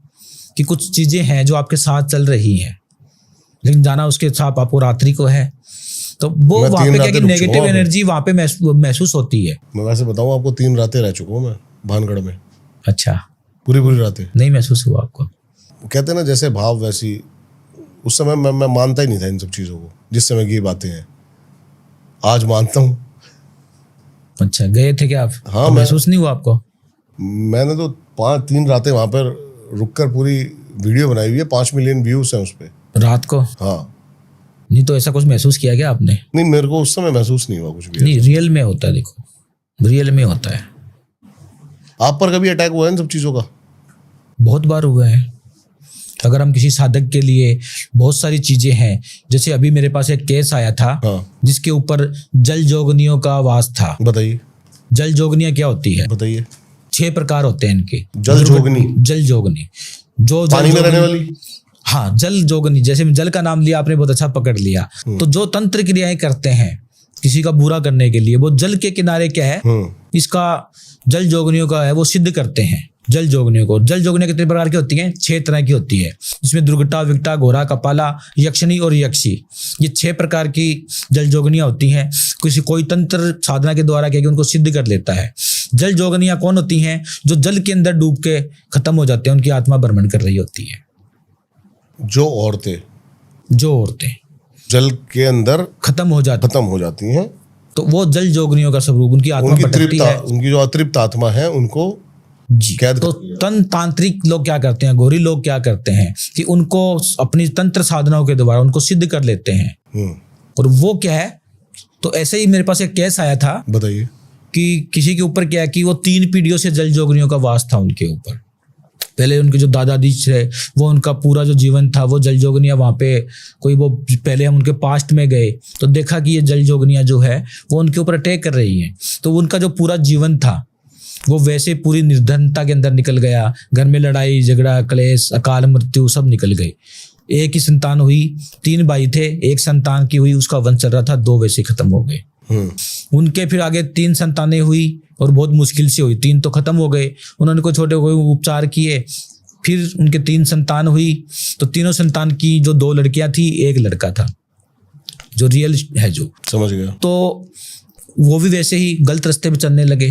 Speaker 1: कि कुछ चीजें हैं जो आपके साथ चल रही हैं, लेकिन जाना उसके साथ आपको रात्रि को है, तो वो वहां पे क्या कि नेगेटिव एनर्जी वहां पे महसूस होती है।
Speaker 2: मैं वैसे बताऊं आपको, 3 रातें रह चुका हूं मैं भानगढ़ में।
Speaker 1: अच्छा,
Speaker 2: पूरी रातें
Speaker 1: नहीं महसूस हुआ आपको?
Speaker 2: कहते ना जैसे भाव वैसी। उस समय मैं मानता ही नहीं था इन सब चीजों को, जिस समय की ये बातें हैं। आज मानता हूँ।
Speaker 1: अच्छा, गए थे क्या आप?
Speaker 2: हाँ,
Speaker 1: तो महसूस नहीं हुआ आपको?
Speaker 2: मैंने तो 3 रातें वहां पर रुककर पूरी वीडियो बनाई हुई है। 5 मिलियन व्यूज हैं उस पे
Speaker 1: रात को।
Speaker 2: हाँ,
Speaker 1: नहीं तो ऐसा कुछ महसूस किया क्या आपने?
Speaker 2: नहीं, मेरे को उस समय महसूस नहीं हुआ कुछ भी।
Speaker 1: नहीं, रियल में होता है, देखो रियल में होता है।
Speaker 2: आप पर कभी अटैक हुआ है इन सब चीजों का?
Speaker 1: बहुत बार हुआ है। अगर हम किसी साधक के लिए बहुत सारी चीजें हैं, जैसे अभी मेरे पास एक केस आया था,
Speaker 2: हाँ,
Speaker 1: जिसके ऊपर जल जोगनियों का वास था।
Speaker 2: बताइए।
Speaker 1: जल जोगनियां क्या होती है?
Speaker 2: बताइए।
Speaker 1: 6 प्रकार होते हैं इनके।
Speaker 2: जल जोगनी
Speaker 1: जो
Speaker 2: पानी में रहने वाली।
Speaker 1: हाँ, जल जोगनी, जैसे जल का नाम लिया आपने, बहुत अच्छा पकड़ लिया। तो जो तंत्र क्रियाएं करते हैं किसी का बुरा करने के लिए, वो जल के किनारे क्या है, इसका जल जोगनियों का है, वो सिद्ध करते हैं जल जोगनियों को। जल जोगनियां कितने प्रकार की होती हैं? 6 तरह की होती है, जिसमें दुर्गटा, विकटा, घोरा, कपाला, यक्षिणी और यक्षी, ये 6 प्रकार की जल जोगनियां होती हैं। कोई तंत्र साधना के द्वारा क्या उनको सिद्ध कर लेता है। जल जोगनियां कौन होती हैं? जो जल के अंदर डूब के खत्म हो जाते हैं, उनकी आत्मा भ्रमण कर रही होती है।
Speaker 2: जो औरतें जल के अंदर खत्म हो जाती हैं, तो
Speaker 1: वो जल जोगनियों का स्वरूप, उनकी आत्मा भटकती है।
Speaker 2: उनकी जो अतृप्त आत्मा है उनको
Speaker 1: जी। तो तांत्रिक लोग क्या करते हैं, गौरी लोग क्या करते हैं कि उनको अपनी तंत्र साधनाओं के द्वारा उनको सिद्ध कर लेते हैं। और वो क्या है, तो ऐसे ही मेरे पास एक केस आया था।
Speaker 2: बताइए।
Speaker 1: कि किसी के ऊपर क्या है कि वो 3 पीढ़ियों से जल जोगनियों का वास था उनके ऊपर। पहले उनके जो दादाजी थे वो उनका पूरा जो जीवन था वो जल जोगनियाँ वहाँ पे कोई वो पहले हम उनके पास्ट में गए तो देखा कि ये जल जोगनियाँ जो है वो उनके ऊपर अटैक कर रही हैं। तो उनका जो पूरा जीवन था वो वैसे पूरी निर्धनता के अंदर निकल गया। घर में लड़ाई झगड़ा क्लेश अकाल मृत्यु सब निकल गई। एक ही संतान हुई, 3 भाई थे, एक संतान की हुई, उसका वंश चल रहा था, 2 वैसे खत्म हो गए। उनके फिर आगे 3 संतानें हुई और बहुत मुश्किल से हुई, 3 तो खत्म हो गए। उन्होंने कोई छोटे कोई उपचार किए, फिर उनके 3 संतान हुई। तो तीनों संतान की जो 2 लड़कियां थी, 1 लड़का था जो रियल है जो
Speaker 2: समझ गया।
Speaker 1: तो वो भी वैसे ही गलत रास्ते पे चलने लगे।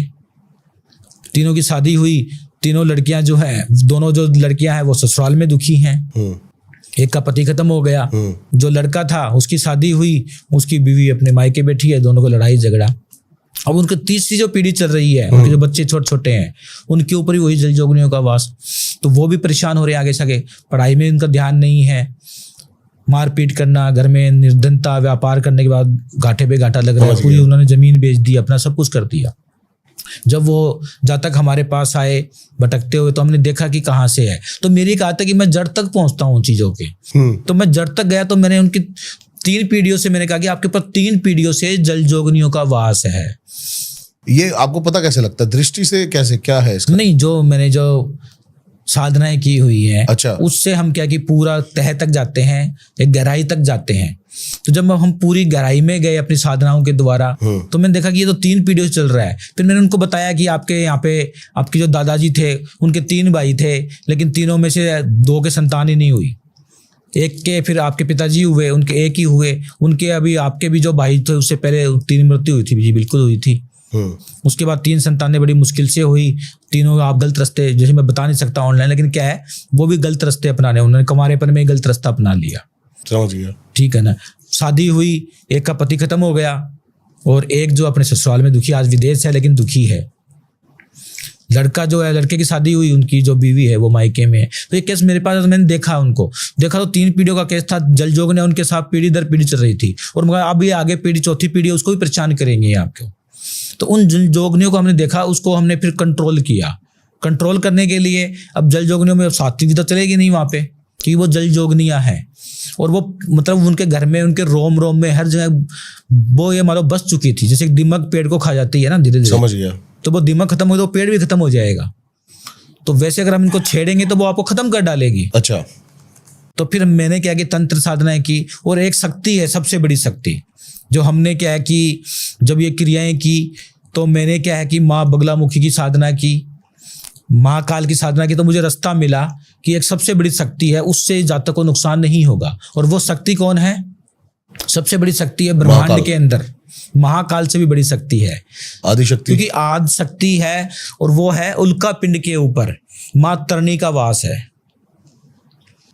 Speaker 1: तीनों की शादी हुई, तीनों लड़कियां जो है, दोनों जो लड़कियां हैं वो ससुराल में दुखी हैं। एक का पति खत्म हो गया, जो लड़का था उसकी शादी हुई, उसकी बीवी अपने मायके बैठी है, दोनों को लड़ाई झगड़ा। अब उनकी तीसरी जो पीढ़ी चल रही है, उनके जो बच्चे छोटे छोटे हैं उनके ऊपर ही वही जल जोगनियों का वास। तो वो भी परेशान हो रहे हैं आगे सके, पढ़ाई में उनका ध्यान नहीं है, मारपीट करना, घर में निर्धनता, व्यापार करने के बाद घाटे पे घाटा लग रहा है, पूरी उन्होंने जमीन बेच दी, अपना सब कुछ कर दिया। जब वो जब तक हमारे पास आए भटकते हुए तो हमने देखा कि कहाँ से है। तो मेरी कहा था कि मैं जड़ तक पहुंचता हूँ चीजों के। तो मैं जड़ तक गया तो मैंने उनकी 3 पीढ़ियों से मैंने कहा कि आपके ऊपर 3 पीढ़ियों से जल जोगनियों का वास है।
Speaker 2: ये आपको पता कैसे लगता है, दृष्टि से कैसे, क्या है इसका?
Speaker 1: नहीं, जो मैंने जो साधनाएं की हुई है,
Speaker 2: अच्छा,
Speaker 1: उससे हम क्या कि पूरा तह तक जाते हैं, एक गहराई तक जाते हैं। तो जब हम पूरी गहराई में गए अपनी साधनाओं के द्वारा तो मैंने देखा कि ये तो 3 पीढ़ियों से चल रहा है। फिर मैंने उनको बताया कि आपके यहाँ पे आपके जो दादाजी थे उनके 3 भाई थे, लेकिन तीनों में से 2 के संतान ही नहीं हुई। एक के फिर आपके पिताजी हुए, उनके 1 ही हुए, उनके अभी आपके भी जो भाई थे उससे पहले 3 मृत्यु हुई थी जी, बिल्कुल हुई थी। उसके बाद 3 संतानें बड़ी मुश्किल से हुई। तीनों आप गलत रास्ते, जैसे मैं बता नहीं सकता ऑनलाइन, लेकिन क्या है वो भी गलत रास्ते अपनाने, उन्होंने कुंवारेपन में गलत रास्ता अपना लिया।
Speaker 2: समझ गया,
Speaker 1: ठीक है ना। शादी हुई, एक का पति खत्म हो गया और एक जो अपने ससुराल में दुखी, आज विदेश है लेकिन दुखी है। लड़का जो है, लड़के की शादी हुई, उनकी जो बीवी है वो मायके में है। तो ये केस मेरे पास, मैंने देखा उनको, देखा तो 3 पीढ़ियों का केस था। जल जोग ने उनके साथ पीढ़ी दर पीढ़ी चल रही थी और मगर अब ये आगे पीढ़ी, चौथी पीढ़ी उसको भी परेशान करेंगे आपको। तो उन जल जोगनियों को हमने देखा, उसको हमने फिर कंट्रोल किया। कंट्रोल करने के लिए अब जल जोगनियों में सात्विक तो चलेगी नहीं वहाँ पे, कि वो जल जोगनियाँ हैं और वो मतलब उनके घर में, उनके रोम रोम में हर जगह वो ये मानो बस चुकी थी। जैसे दीमक पेड़ को खा जाती है ना धीरे धीरे,
Speaker 2: समझ गया।
Speaker 1: तो वो दीमक खत्म हो तो पेड़ भी खत्म हो जाएगा। तो वैसे अगर हम इनको छेड़ेंगे तो वो आपको खत्म कर डालेगी।
Speaker 2: अच्छा,
Speaker 1: तो फिर मैंने क्या कि तंत्र साधनाएं की, और एक शक्ति है सबसे बड़ी शक्ति जो हमने क्या है कि जब ये क्रियाएं की तो मैंने क्या है कि माँ बगलामुखी की साधना की, महाकाल की साधना की। तो मुझे रास्ता मिला कि एक सबसे बड़ी शक्ति है, उससे जातक को नुकसान नहीं होगा। और वो शक्ति कौन है? सबसे बड़ी शक्ति है ब्रह्मांड के अंदर, महाकाल से भी बड़ी शक्ति है
Speaker 2: आदि शक्ति,
Speaker 1: क्योंकि आदि शक्ति है और वो है उल्का पिंड के ऊपर। माँ तरणी का वास है,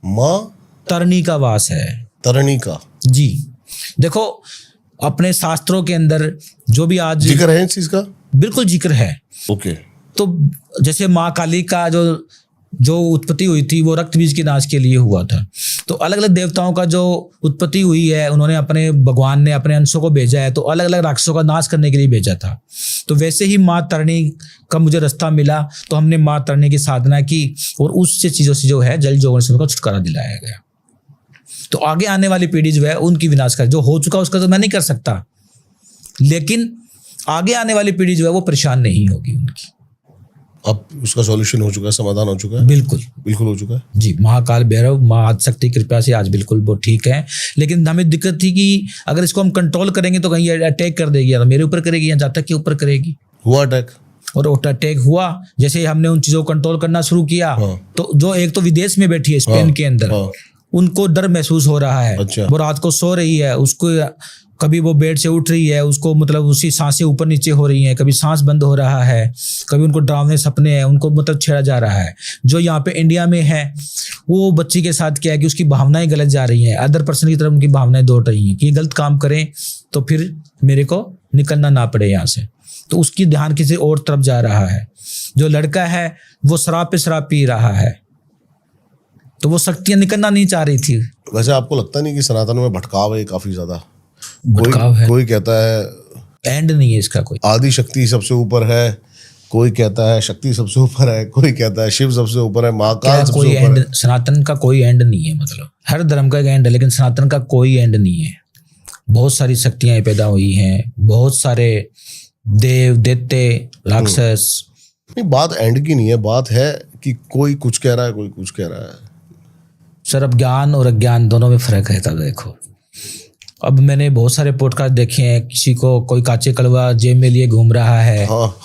Speaker 2: माँ
Speaker 1: तरणी का वास है,
Speaker 2: तरणी का।
Speaker 1: जी देखो अपने शास्त्रों के अंदर जो भी आज
Speaker 2: जिक्र है इस चीज का,
Speaker 1: बिल्कुल जिक्र है।
Speaker 2: ओके।
Speaker 1: तो जैसे माँ काली का जो उत्पत्ति हुई थी वो रक्त बीज के नाश के लिए हुआ था। तो अलग अलग देवताओं का जो उत्पत्ति हुई है, उन्होंने अपने भगवान ने अपने अंशों को भेजा है, तो अलग अलग राक्षसों का नाश करने के लिए भेजा था। तो वैसे ही माँ तरणी का मुझे रास्ता मिला, तो हमने माँ तरणी की साधना की और उससे चीज़ों से जो है जल जोगन से उनका छुटकारा दिलाया गया। तो आगे आने वाली पीढ़ी जो है उनकी विनाश कर, जो हो चुका उसका तो मैं नहीं कर सकता, लेकिन आगे आने वाली पीढ़ी जो है वो परेशान नहीं होगी उनकी।
Speaker 2: अब उसका सॉल्यूशन हो चुका है, समाधान हो चुका है?
Speaker 1: बिल्कुल
Speaker 2: बिल्कुल हो चुका है
Speaker 1: जी। महाकाल भैरव माँ आदिशक्ति कृपा से आज बिल्कुल वो ठीक है, लेकिन हमें दिक्कत थी कि अगर इसको हम कंट्रोल करेंगे तो कहीं अटैक कर देगी, या तो मेरे ऊपर करेगी या जातक के ऊपर करेगी।
Speaker 2: हुआ अटैक, और
Speaker 1: अटैक हुआ। जैसे हमने उन चीजों को कंट्रोल करना शुरू किया, तो जो एक तो विदेश में बैठी है स्पेन के अंदर, उनको डर महसूस हो रहा है।
Speaker 2: अच्छा।
Speaker 1: वो रात को सो रही है, उसको कभी वो बेड से उठ रही है, उसको मतलब उसी सांसें ऊपर नीचे हो रही हैं, कभी सांस बंद हो रहा है, कभी उनको डरावने सपने हैं, उनको मतलब छेड़ा जा रहा है। जो यहाँ पे इंडिया में है वो बच्ची के साथ क्या है कि उसकी भावनाएं गलत जा रही हैं, अदर पर्सन की तरफ उनकी भावनाएं दौड़ रही हैं कि ये गलत काम करें तो फिर मेरे को निकलना ना पड़े यहाँ से। तो उसकी ध्यान किसी और तरफ जा रहा है। जो लड़का है वो शराब पे शराब पी रहा है, तो वो शक्तियां निकलना नहीं चाह रही थी।
Speaker 2: वैसे आपको लगता नहीं कि सनातन में भटकाव है काफी ज्यादा?
Speaker 1: भटकाव है,
Speaker 2: कोई कहता है
Speaker 1: एंड नहीं है इसका कोई,
Speaker 2: आदि शक्ति सबसे ऊपर है, कोई कहता है शक्ति सबसे ऊपर है, कोई कहता है शिव सबसे ऊपर है, महाकाल सबसे
Speaker 1: कोई
Speaker 2: ऊपर
Speaker 1: एंड,
Speaker 2: है।
Speaker 1: सनातन का कोई एंड नहीं है। मतलब हर धर्म का एक एंड है, लेकिन सनातन का कोई एंड नहीं है। बहुत सारी शक्तियां पैदा हुई हैं, बहुत सारे देव दैत्य राक्षस।
Speaker 2: नहीं, बात एंड की नहीं है, बात है कि कोई कुछ कह रहा है, कोई कुछ कह रहा है।
Speaker 1: सर अब ज्ञान और अज्ञान दोनों में फर्क है। तब देखो, अब मैंने बहुत सारे पॉडकास्ट देखे हैं, किसी को कोई काचे कलवा जेब में लिए घूम रहा है,
Speaker 2: हाँ,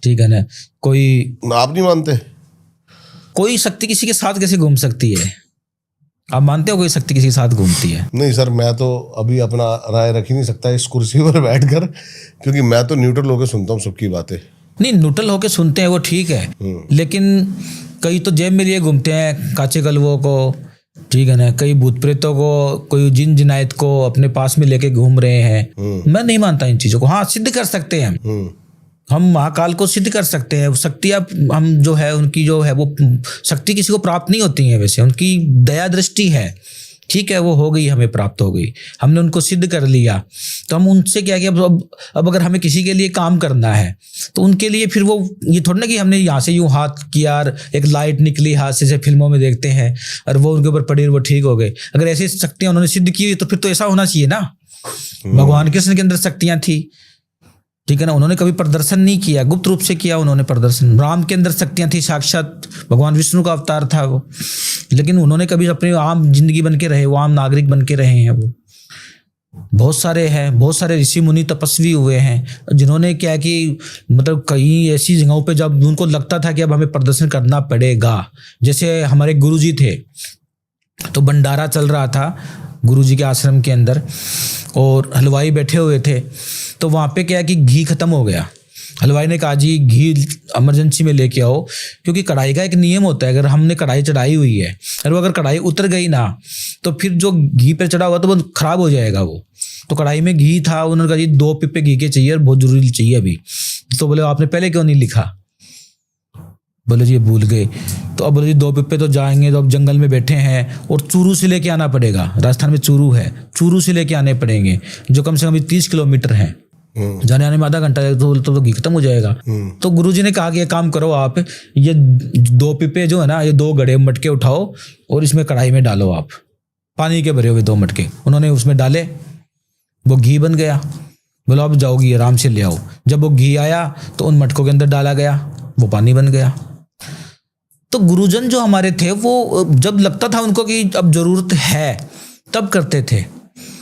Speaker 1: ठीक है ना, कोई
Speaker 2: आप नहीं मानते?
Speaker 1: कोई शक्ति किसी के साथ कैसे घूम सकती है? आप मानते हो कोई शक्ति किसी के साथ घूमती है?
Speaker 2: नहीं सर, मैं तो अभी अपना राय रख ही नहीं सकता इस कुर्सी पर बैठकर, क्योंकि मैं तो न्यूट्रल होकर सुनता हूँ सबकी बातें।
Speaker 1: नहीं, न्यूट्रल होके सुनते हैं वो ठीक है, लेकिन कई तो जेब में लिए घूमते हैं काचे कलवों को, ठीक है ना, कई भूत प्रेतों को, कोई जिन जिनायत को अपने पास में लेके घूम रहे हैं। मैं नहीं मानता इन चीजों को। हाँ, सिद्ध कर सकते हैं हम महाकाल को सिद्ध कर सकते हैं। शक्तियाँ हम जो है उनकी जो है वो शक्ति किसी को प्राप्त नहीं होती है, वैसे उनकी दया दृष्टि है, ठीक है, वो हो गई, हमें प्राप्त हो गई, हमने उनको सिद्ध कर लिया। तो हम उनसे क्या किया, अब अगर हमें किसी के लिए काम करना है तो उनके लिए फिर वो ये थोड़ा ना कि हमने यहाँ से यूं हाथ किया और एक लाइट निकली हाथ से, जैसे फिल्मों में देखते हैं, और वो उनके ऊपर पड़ी और वो ठीक हो गए। अगर ऐसी शक्तियाँ उन्होंने सिद्ध की तो फिर तो ऐसा होना चाहिए ना। भगवान कृष्ण के अंदर शक्तियाँ थी, ठीक है ना, उन्होंने कभी प्रदर्शन नहीं किया, गुप्त रूप से किया उन्होंने प्रदर्शन। राम के अंदर शक्तियां थी, साक्षात भगवान विष्णु का अवतार था वो, लेकिन उन्होंने कभी अपनी आम जिंदगी बन के रहे, वो आम नागरिक बन के रहे हैं। वो बहुत सारे हैं, बहुत सारे ऋषि मुनि तपस्वी हुए हैं जिन्होंने क्या कि मतलब कई ऐसी जगहों पे जब उनको लगता था कि अब हमें प्रदर्शन करना पड़ेगा, जैसे हमारे गुरुजी थे, तो भंडारा चल रहा था गुरुजी के आश्रम के अंदर और हलवाई बैठे हुए थे, तो वहाँ पे क्या है कि घी खत्म हो गया। हलवाई ने कहा जी घी इमरजेंसी में लेके आओ, क्योंकि कढ़ाई का एक नियम होता है, अगर हमने कढ़ाई चढ़ाई हुई है और वो अगर कढ़ाई उतर गई ना तो फिर जो घी पे चढ़ा हुआ तो वो खराब हो जाएगा वो। तो कढ़ाई में घी था, उन्होंने कहा जी 2 पिप्पे घी के चाहिए और बहुत जरूरी चाहिए अभी। तो बोले आपने पहले क्यों नहीं लिखा? बोले जी भूल गए। तो अब बोले जी 2 पिप्पे तो जाएंगे, तो अब जंगल में बैठे हैं और चूरू से लेके आना पड़ेगा, राजस्थान में चूरू है, चूरू से लेके आने पड़ेंगे जो कम से कम 30 किलोमीटर है, जाने आने में आधा घंटा है, तो घी खत्म हो जाएगा। तो गुरुजी ने कहा कि ये काम करो आप, ये 2 पिप्पे जो है ना, ये 2 गड़े मटके उठाओ और इसमें कढ़ाई में डालो, आप पानी के भरे हुए 2 मटके। उन्होंने उसमें डाले, वो घी बन गया। बोलो अब जाओगी आराम से ले आओ। जब वो घी आया तो उन मटकों के अंदर डाला गया, वो पानी बन गया। तो गुरुजन जो हमारे थे वो जब लगता था उनको कि अब जरूरत है तब करते थे।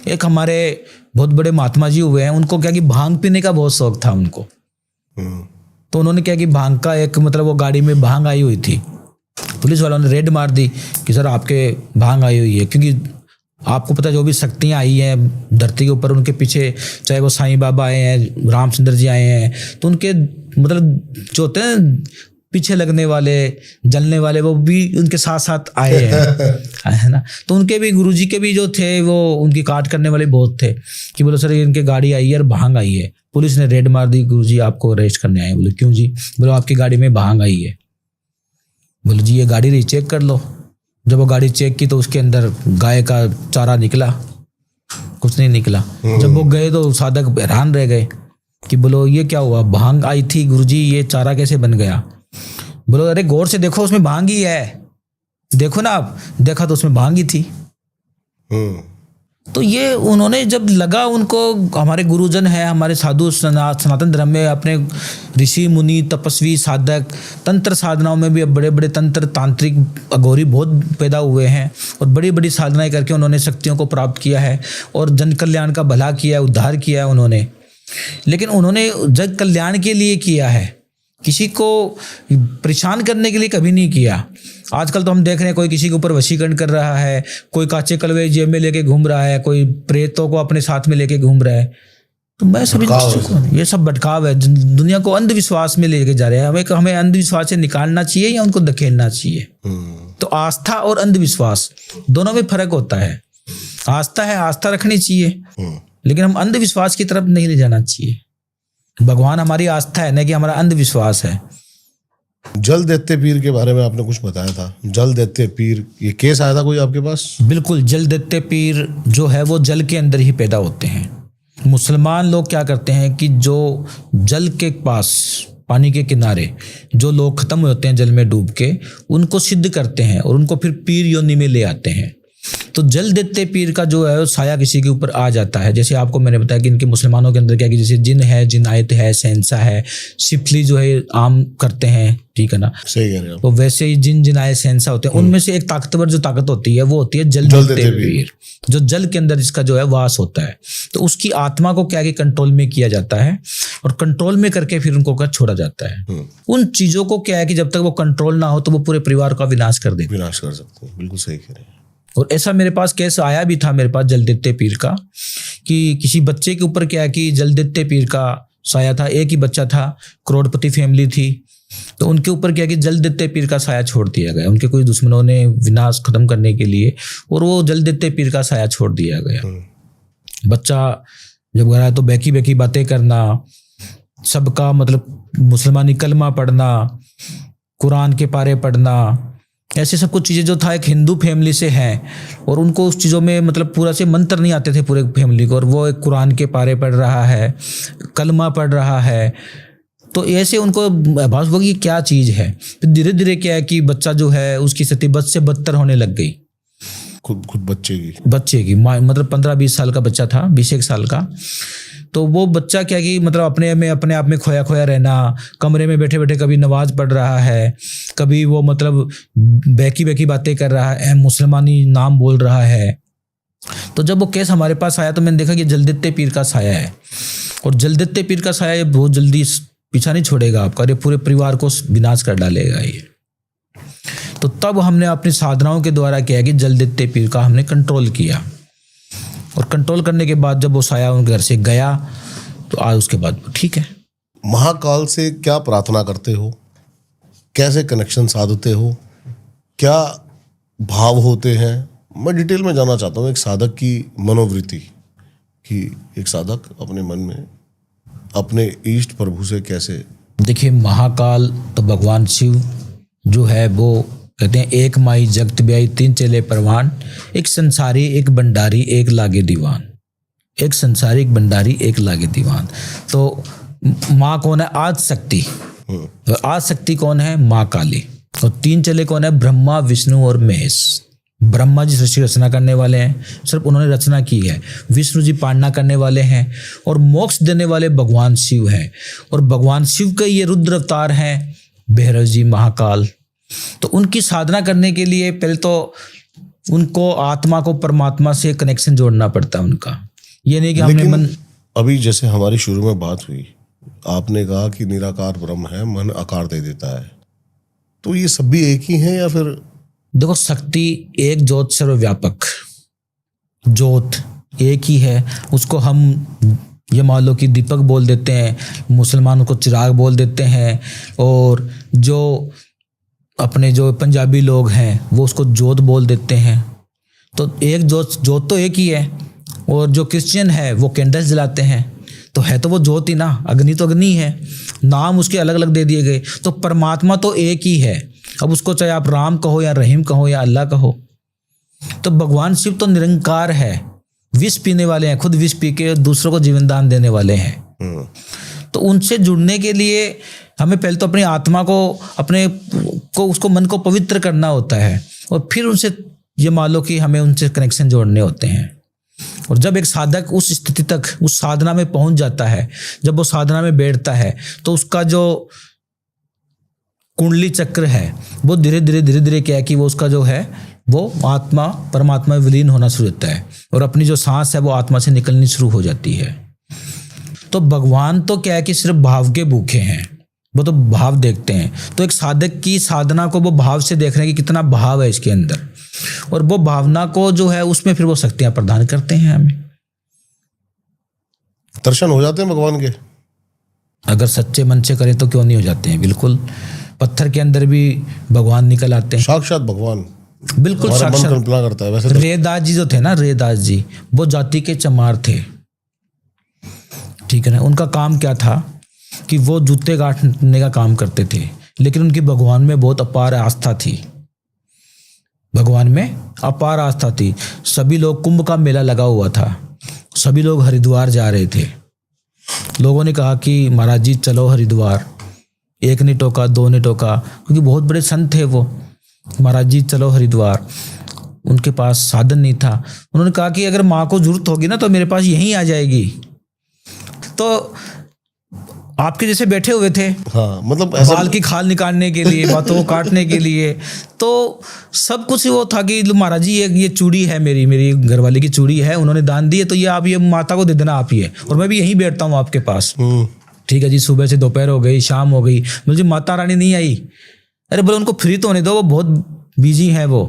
Speaker 1: एक हमारे बहुत बड़े महात्मा जी हुए हैं, उनको क्या कि भांग पीने का बहुत शौक था उनको। तो उन्होंने क्या कि भांग का एक मतलब वो गाड़ी में भांग आई हुई थी, पुलिस वालों ने रेड मार दी कि सर आपके भांग आई हुई है, क्योंकि आपको पता जो भी शक्तियाँ आई हैं धरती के ऊपर, उनके पीछे चाहे वो साईं बाबा आए हैं, रामचंद्र जी आए हैं, तो उनके मतलब जो होते हैं पीछे लगने वाले, जलने वाले, वो भी उनके साथ साथ आए हैं है ना। तो उनके भी गुरुजी के भी जो थे वो उनकी काट करने वाले बहुत थे कि बोलो सर इनके गाड़ी आई है और भांग आई है। पुलिस ने रेड मार दी, गुरुजी आपको अरेस्ट करने आए। बोले क्यों जी? बोलो आपकी गाड़ी में भांग आई है। बोले जी ये गाड़ी रीचेक कर लो। जब वो गाड़ी चेक की तो उसके अंदर गाय का चारा निकला, कुछ नहीं निकला। जब वो गए तो साधक हैरान रह गए कि बोलो ये क्या हुआ, भांग आई थी गुरुजी, ये चारा कैसे बन गया? बोलो अरे गौर से देखो उसमें भांग ही है, देखो ना आप। देखा तो उसमें भांग ही थी। तो ये उन्होंने जब लगा उनको, हमारे गुरुजन है, हमारे साधु सनातन धर्म में अपने ऋषि मुनि तपस्वी साधक, तंत्र साधनाओं में भी अब बड़े बड़े तंत्र तांत्रिक अघोरी बहुत पैदा हुए हैं और बड़ी बड़ी साधनाएं करके उन्होंने शक्तियों को प्राप्त किया है और जन कल्याण का भला किया है, उद्धार किया है उन्होंने। लेकिन उन्होंने जग कल्याण के लिए किया है, किसी को परेशान करने के लिए कभी नहीं किया। आजकल तो हम देख रहे हैं कोई किसी के ऊपर वशीकरण कर रहा है, कोई काचे कलवे जेब में लेके घूम रहा है, कोई प्रेतों को अपने साथ में लेके घूम रहा है। तो मैं सभी ये सब भटकाव है, दुनिया को अंधविश्वास में लेके जा रहे हैं। हमें अंधविश्वास से निकालना चाहिए या उनको धकेलना चाहिए? तो आस्था और अंधविश्वास दोनों में फर्क होता है। आस्था है, आस्था रखनी चाहिए, लेकिन हम अंधविश्वास की तरफ नहीं ले जाना चाहिए। भगवान हमारी आस्था है, न कि हमारा अंधविश्वास है।
Speaker 2: जल दैत्य पीर के बारे में आपने कुछ बताया था, जल दैत्य पीर, ये केस आया था कोई आपके पास?
Speaker 1: बिल्कुल, जल दैत्य पीर जो है वो जल के अंदर ही पैदा होते हैं। मुसलमान लोग क्या करते हैं कि जो जल के पास पानी के किनारे जो लोग खत्म होते हैं जल में डूब के, उनको सिद्ध करते हैं और उनको फिर पीर योनि में ले आते हैं। तो जल देते पीर का जो है साया किसी के ऊपर आ जाता है। जैसे आपको मैंने बताया कि इनके मुसलमानों के अंदर क्या कि जैसे जिन है, जिनायत है, सहनसा है, सिफली जो है आम करते हैं, ठीक है ना,
Speaker 2: सही कह रहे हैं।
Speaker 1: तो वैसे ही जिन जिनायत सहनसा होते हैं, उनमें से एक ताकतवर जो ताकत होती है वो होती है जल देते पीर, जो जल के अंदर जिसका जो है वास होता है। तो उसकी आत्मा को क्या कि कंट्रोल में किया जाता है और कंट्रोल में करके फिर उनको क्या छोड़ा जाता है। उन चीजों को क्या है कि जब तक वो कंट्रोल ना हो तो वो पूरे परिवार का विनाश कर देते,
Speaker 2: विनाश कर सकते हैं। बिल्कुल सही कह रहे हैं।
Speaker 1: और ऐसा मेरे पास केस आया भी था मेरे पास जलदित्ते पीर का, कि किसी बच्चे के ऊपर क्या है कि जलदित्ते पीर का साया था। एक ही बच्चा था, करोड़पति फैमिली थी, तो उनके ऊपर क्या कि जलदित्ते पीर का साया छोड़ दिया गया। उनके कुछ दुश्मनों ने विनाश खत्म करने के लिए, और वो जलदित्ते पीर का साया छोड़ दिया गया। बच्चा जब गया तो बेकी बेकी बातें करना, सबका मतलब मुसलमानी कलमा पढ़ना, कुरान के पारे पढ़ना, ऐसे सब कुछ चीज़ें जो था एक हिंदू फैमिली से हैं, और उनको उस चीज़ों में मतलब पूरा से मंत्र नहीं आते थे पूरे फैमिली को, और वो एक कुरान के पारे पढ़ रहा है, कलमा पढ़ रहा है। तो ऐसे उनको भास होगी क्या चीज़ है। फिर धीरे धीरे क्या है कि बच्चा जो है उसकी स्थिति बद से बदतर होने लग गई।
Speaker 2: खुद बच्चे की
Speaker 1: मतलब 15-20 साल का बच्चा था, 21 साल का। तो वो बच्चा क्या कि मतलब अपने आप में खोया खोया रहना, कमरे में बैठे बैठे कभी नमाज पढ़ रहा है, कभी वो मतलब बेकी बातें कर रहा है, मुसलमानी नाम बोल रहा है। तो जब वो केस हमारे पास आया तो मैंने देखा कि जलदित्ते पीर का साया है, और जलदित्ते पीर का साया ये बहुत जल्दी पीछा नहीं छोड़ेगा आपका, ये पूरे परिवार को विनाश कर डालेगा ये। तो तब हमने अपनी साधनाओं के द्वारा क्या है कि जलदित्ते पीर का हमने कंट्रोल किया, और कंट्रोल करने के बाद जब वो साया उनके घर से गया तो आज उसके बाद ठीक है।
Speaker 2: महाकाल से क्या प्रार्थना करते हो, कैसे कनेक्शन साधते हो, क्या भाव होते हैं? मैं डिटेल में जानना चाहता हूँ एक साधक की मनोवृत्ति, कि एक साधक अपने मन में अपने इष्ट प्रभु से कैसे।
Speaker 1: देखिए, महाकाल तो भगवान शिव जो है वो कहते हैं एक माई जगत ब्याई तीन चेले परवान, एक संसारी एक भंडारी एक लागे दीवान, एक संसारी एक भंडारी एक लागे दीवान। तो माँ कौन है? आदि शक्ति। आदि शक्ति कौन है? माँ काली। और तीन चेले कौन है? ब्रह्मा विष्णु और महेश। ब्रह्मा जी सृष्टि रचना करने वाले हैं, सिर्फ उन्होंने रचना की है। विष्णु जी पालना करने वाले हैं, और मोक्ष देने वाले भगवान शिव हैं। और भगवान शिव के ये रुद्र अवतार हैं भैरव जी, महाकाल। तो उनकी साधना करने के लिए पहले तो उनको आत्मा को परमात्मा से कनेक्शन जोड़ना पड़ता है उनका। ये नहीं कि हमने मन,
Speaker 2: अभी जैसे हमारी शुरू में बात हुई, आपने कहा कि निराकार ब्रह्म है, मन आकार दे देता है, तो ये सब भी एक ही है या फिर?
Speaker 1: देखो, शक्ति एक, ज्योत सर्वव्यापक, ज्योत एक ही है। उसको हम ये मान लो कि दीपक बोल देते हैं, मुसलमानों को चिराग बोल देते हैं, और जो अपने जो पंजाबी लोग हैं वो उसको जोत बोल देते हैं। तो एक जोत तो एक ही है, और जो क्रिश्चियन है वो कैंडल्स जलाते हैं, तो है तो वो जोत ही ना, अग्नि तो अग्नि है, नाम उसके अलग अलग दे दिए गए। तो परमात्मा तो एक ही है। अब उसको चाहे आप राम कहो या रहीम कहो या अल्लाह कहो। तो भगवान शिव तो निरंकार है, विष पीने वाले हैं, खुद विष पी के दूसरों को जीवन दान देने वाले हैं। तो उनसे जुड़ने के लिए हमें पहले तो अपनी आत्मा को, अपने को, उसको मन को पवित्र करना होता है, और फिर उनसे ये मान लो कि हमें उनसे कनेक्शन जोड़ने होते हैं। और जब एक साधक उस स्थिति तक, उस साधना में पहुंच जाता है, जब वो साधना में बैठता है, तो उसका जो कुंडली चक्र है वो धीरे धीरे क्या है कि वो उसका जो है वो आत्मा परमात्मा में विलीन होना शुरू होता है, और अपनी जो सांस है वो आत्मा से निकलनी शुरू हो जाती है। तो भगवान तो क्या है कि सिर्फ भाव के भूखे हैं, वो तो भाव देखते हैं। तो एक साधक की साधना को वो भाव से देख रहे हैं कि कितना भाव है इसके अंदर, और वो भावना को जो है उसमें फिर वो शक्तियां प्रदान करते हैं हमें।
Speaker 2: दर्शन हो जाते हैं भगवान के,
Speaker 1: अगर सच्चे मन से करें तो क्यों नहीं हो जाते हैं। बिल्कुल, पत्थर के अंदर भी भगवान निकल आते हैं,
Speaker 2: साक्षात भगवान।
Speaker 1: बिल्कुल साक्षात
Speaker 2: कल्पना करता है। वैसे
Speaker 1: रेदास जी जो थे ना, रेदास जी वो जाति के चमार थे, ठीक है ना। उनका काम क्या था कि वो जूते गांठने का काम करते थे, लेकिन उनकी भगवान में बहुत अपार आस्था थी। भगवान में अपार आस्था थी। सभी लोग, कुंभ का मेला लगा हुआ था, सभी लोग हरिद्वार जा रहे थे। लोगों ने कहा कि महाराज जी चलो हरिद्वार, एक नहीं टोका, दो नहीं टोका, क्योंकि बहुत बड़े संत थे वो। महाराज जी चलो हरिद्वार, उनके पास साधन नहीं था। उन्होंने कहा कि अगर माँ को जरूरत होगी ना तो मेरे पास यहीं आ जाएगी। तो आपके जैसे बैठे हुए थे,
Speaker 2: हाँ, मतलब ऐसा
Speaker 1: बाल की खाल निकालने के लिए, बातों को काटने के लिए, तो सब कुछ वो था कि महाराज जी ये चूड़ी है, मेरी घरवाली की चूड़ी है, उन्होंने दान दी है, तो ये आप ये माता को दे देना आप ही है, और मैं भी यहीं बैठता हूँ आपके पास। ठीक है जी। सुबह से दोपहर हो गई, शाम हो गई, मुझे माता रानी नहीं आई। अरे बोलो उनको फ्री तो होने दो, वो बहुत बिजी हैं वो।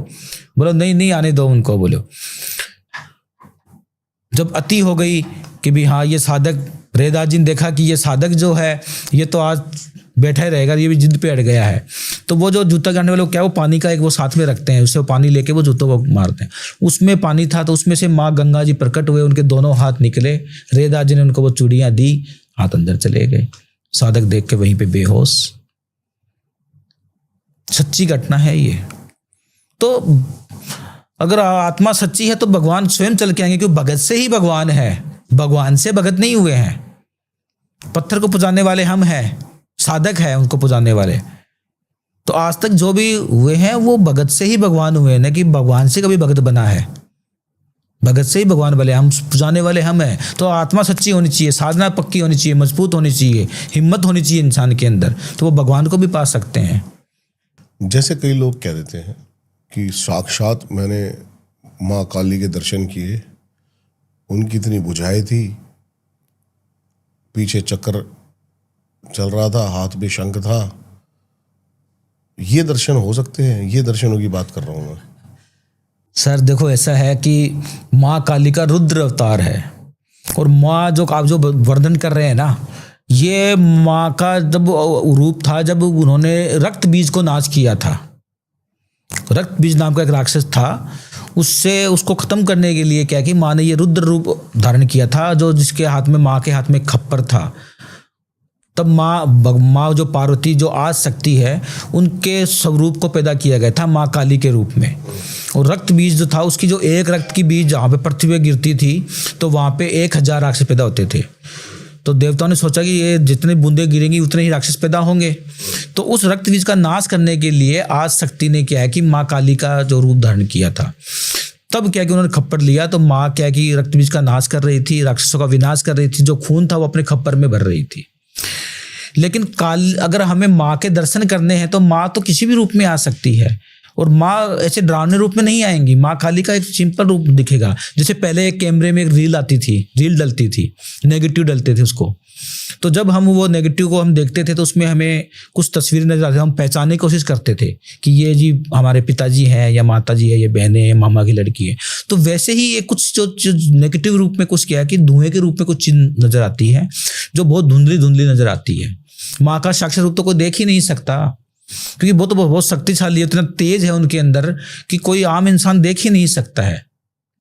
Speaker 1: बोलो नहीं आने दो उनको। बोलो जब अति हो गई कि भी हाँ ये साधक, रेदास जी ने देखा कि ये साधक जो है ये तो आज बैठा ही रहेगा, ये भी जिद पे अड़ गया है, तो वो जो जूता गाड़ने वाले क्या, वो पानी का एक वो साथ में रखते हैं, उससे वो पानी लेके वो जूतों को मारते हैं। उसमें पानी था, तो उसमें से माँ गंगा जी प्रकट हुए, उनके दोनों हाथ निकले, रेदास जी ने उनको वो चूड़ियां दी, हाथ अंदर चले गए। साधक देख के वहीं पे बेहोश। सच्ची घटना है ये। तो अगर आत्मा सच्ची है तो भगवान स्वयं चल के आएंगे, क्योंकि भगत से ही भगवान है, भगवान से भगत नहीं हुए हैं। पत्थर को पुजाने वाले हम हैं, साधक है उनको पुजाने वाले। तो आज तक जो भी हुए हैं वो भगत से ही भगवान हुए हैं, न कि भगवान से कभी भगत बना है। भगत से ही भगवान बने, हम पुजाने वाले हम हैं। तो आत्मा सच्ची होनी चाहिए, साधना पक्की होनी चाहिए, मजबूत होनी चाहिए, हिम्मत होनी चाहिए इंसान के अंदर, तो वो भगवान को भी पा सकते हैं।
Speaker 2: जैसे कई लोग कह देते हैं कि साक्षात मैंने माँ काली के दर्शन किए, उनकी इतनी बुझाई थी, पीछे चक्र चल रहा था, हाथ में शंख था। ये दर्शन हो सकते हैं? ये दर्शनों की बात कर रहा हूं मैं।
Speaker 1: सर देखो ऐसा है कि माँ काली का रुद्र अवतार है, और माँ जो आप जो वर्णन कर रहे हैं ना, ये माँ का जब रूप था जब उन्होंने रक्त बीज को नाश किया था। रक्त बीज नाम का एक राक्षस था, उससे उसको खत्म करने के लिए क्या कि माँ ने ये रुद्र रूप धारण किया था, जो जिसके हाथ में, माँ के हाथ में खप्पर था। तब माँ जो पार्वती जो आज शक्ति है, उनके स्वरूप को पैदा किया गया था माँ काली के रूप में। और रक्त बीज जो था, उसकी जो एक रक्त की बीज जहाँ पे पृथ्वी पे गिरती थी, तो वहाँ पे 1000 राक्षस पैदा होते थे। तो देवताओं ने सोचा कि ये जितने बूंदे गिरेंगी उतने ही राक्षस पैदा होंगे। तो उस रक्त बीज का नाश करने के लिए आज शक्ति ने क्या है कि माँ काली का जो रूप धारण किया था। तब क्या कि उन्होंने खप्पर लिया, तो माँ क्या कि रक्त बीज का नाश कर रही थी, राक्षसों का विनाश कर रही थी, जो खून था वो अपने खप्पर में भर रही थी। लेकिन अगर हमें माँ के दर्शन करने हैं तो माँ तो किसी भी रूप में आ सकती है, और माँ ऐसे डरावने रूप में नहीं आएंगी। माँ काली का एक सिंपल रूप दिखेगा। जैसे पहले एक कैमरे में एक रील आती थी, रील डलती थी, नेगेटिव डलते थे उसको, तो जब हम वो नेगेटिव को हम देखते थे तो उसमें हमें कुछ तस्वीरें नजर आती थी, हम पहचानने की कोशिश करते थे कि ये जी हमारे पिताजी हैं, या माता जी है, ये बहनें हैं, मामा की लड़की है। तो वैसे ही ये कुछ जो नेगेटिव रूप में कुछ क्या है कि धुएं के रूप में कुछ चीज नजर आती है, जो बहुत धुंधली धुंधली नजर आती है। माँ का साक्षात रूप तो कोई देख ही नहीं सकता, क्योंकि वो तो बहुत शक्तिशाली है, इतना तेज है उनके अंदर कि कोई आम इंसान देख ही नहीं सकता है।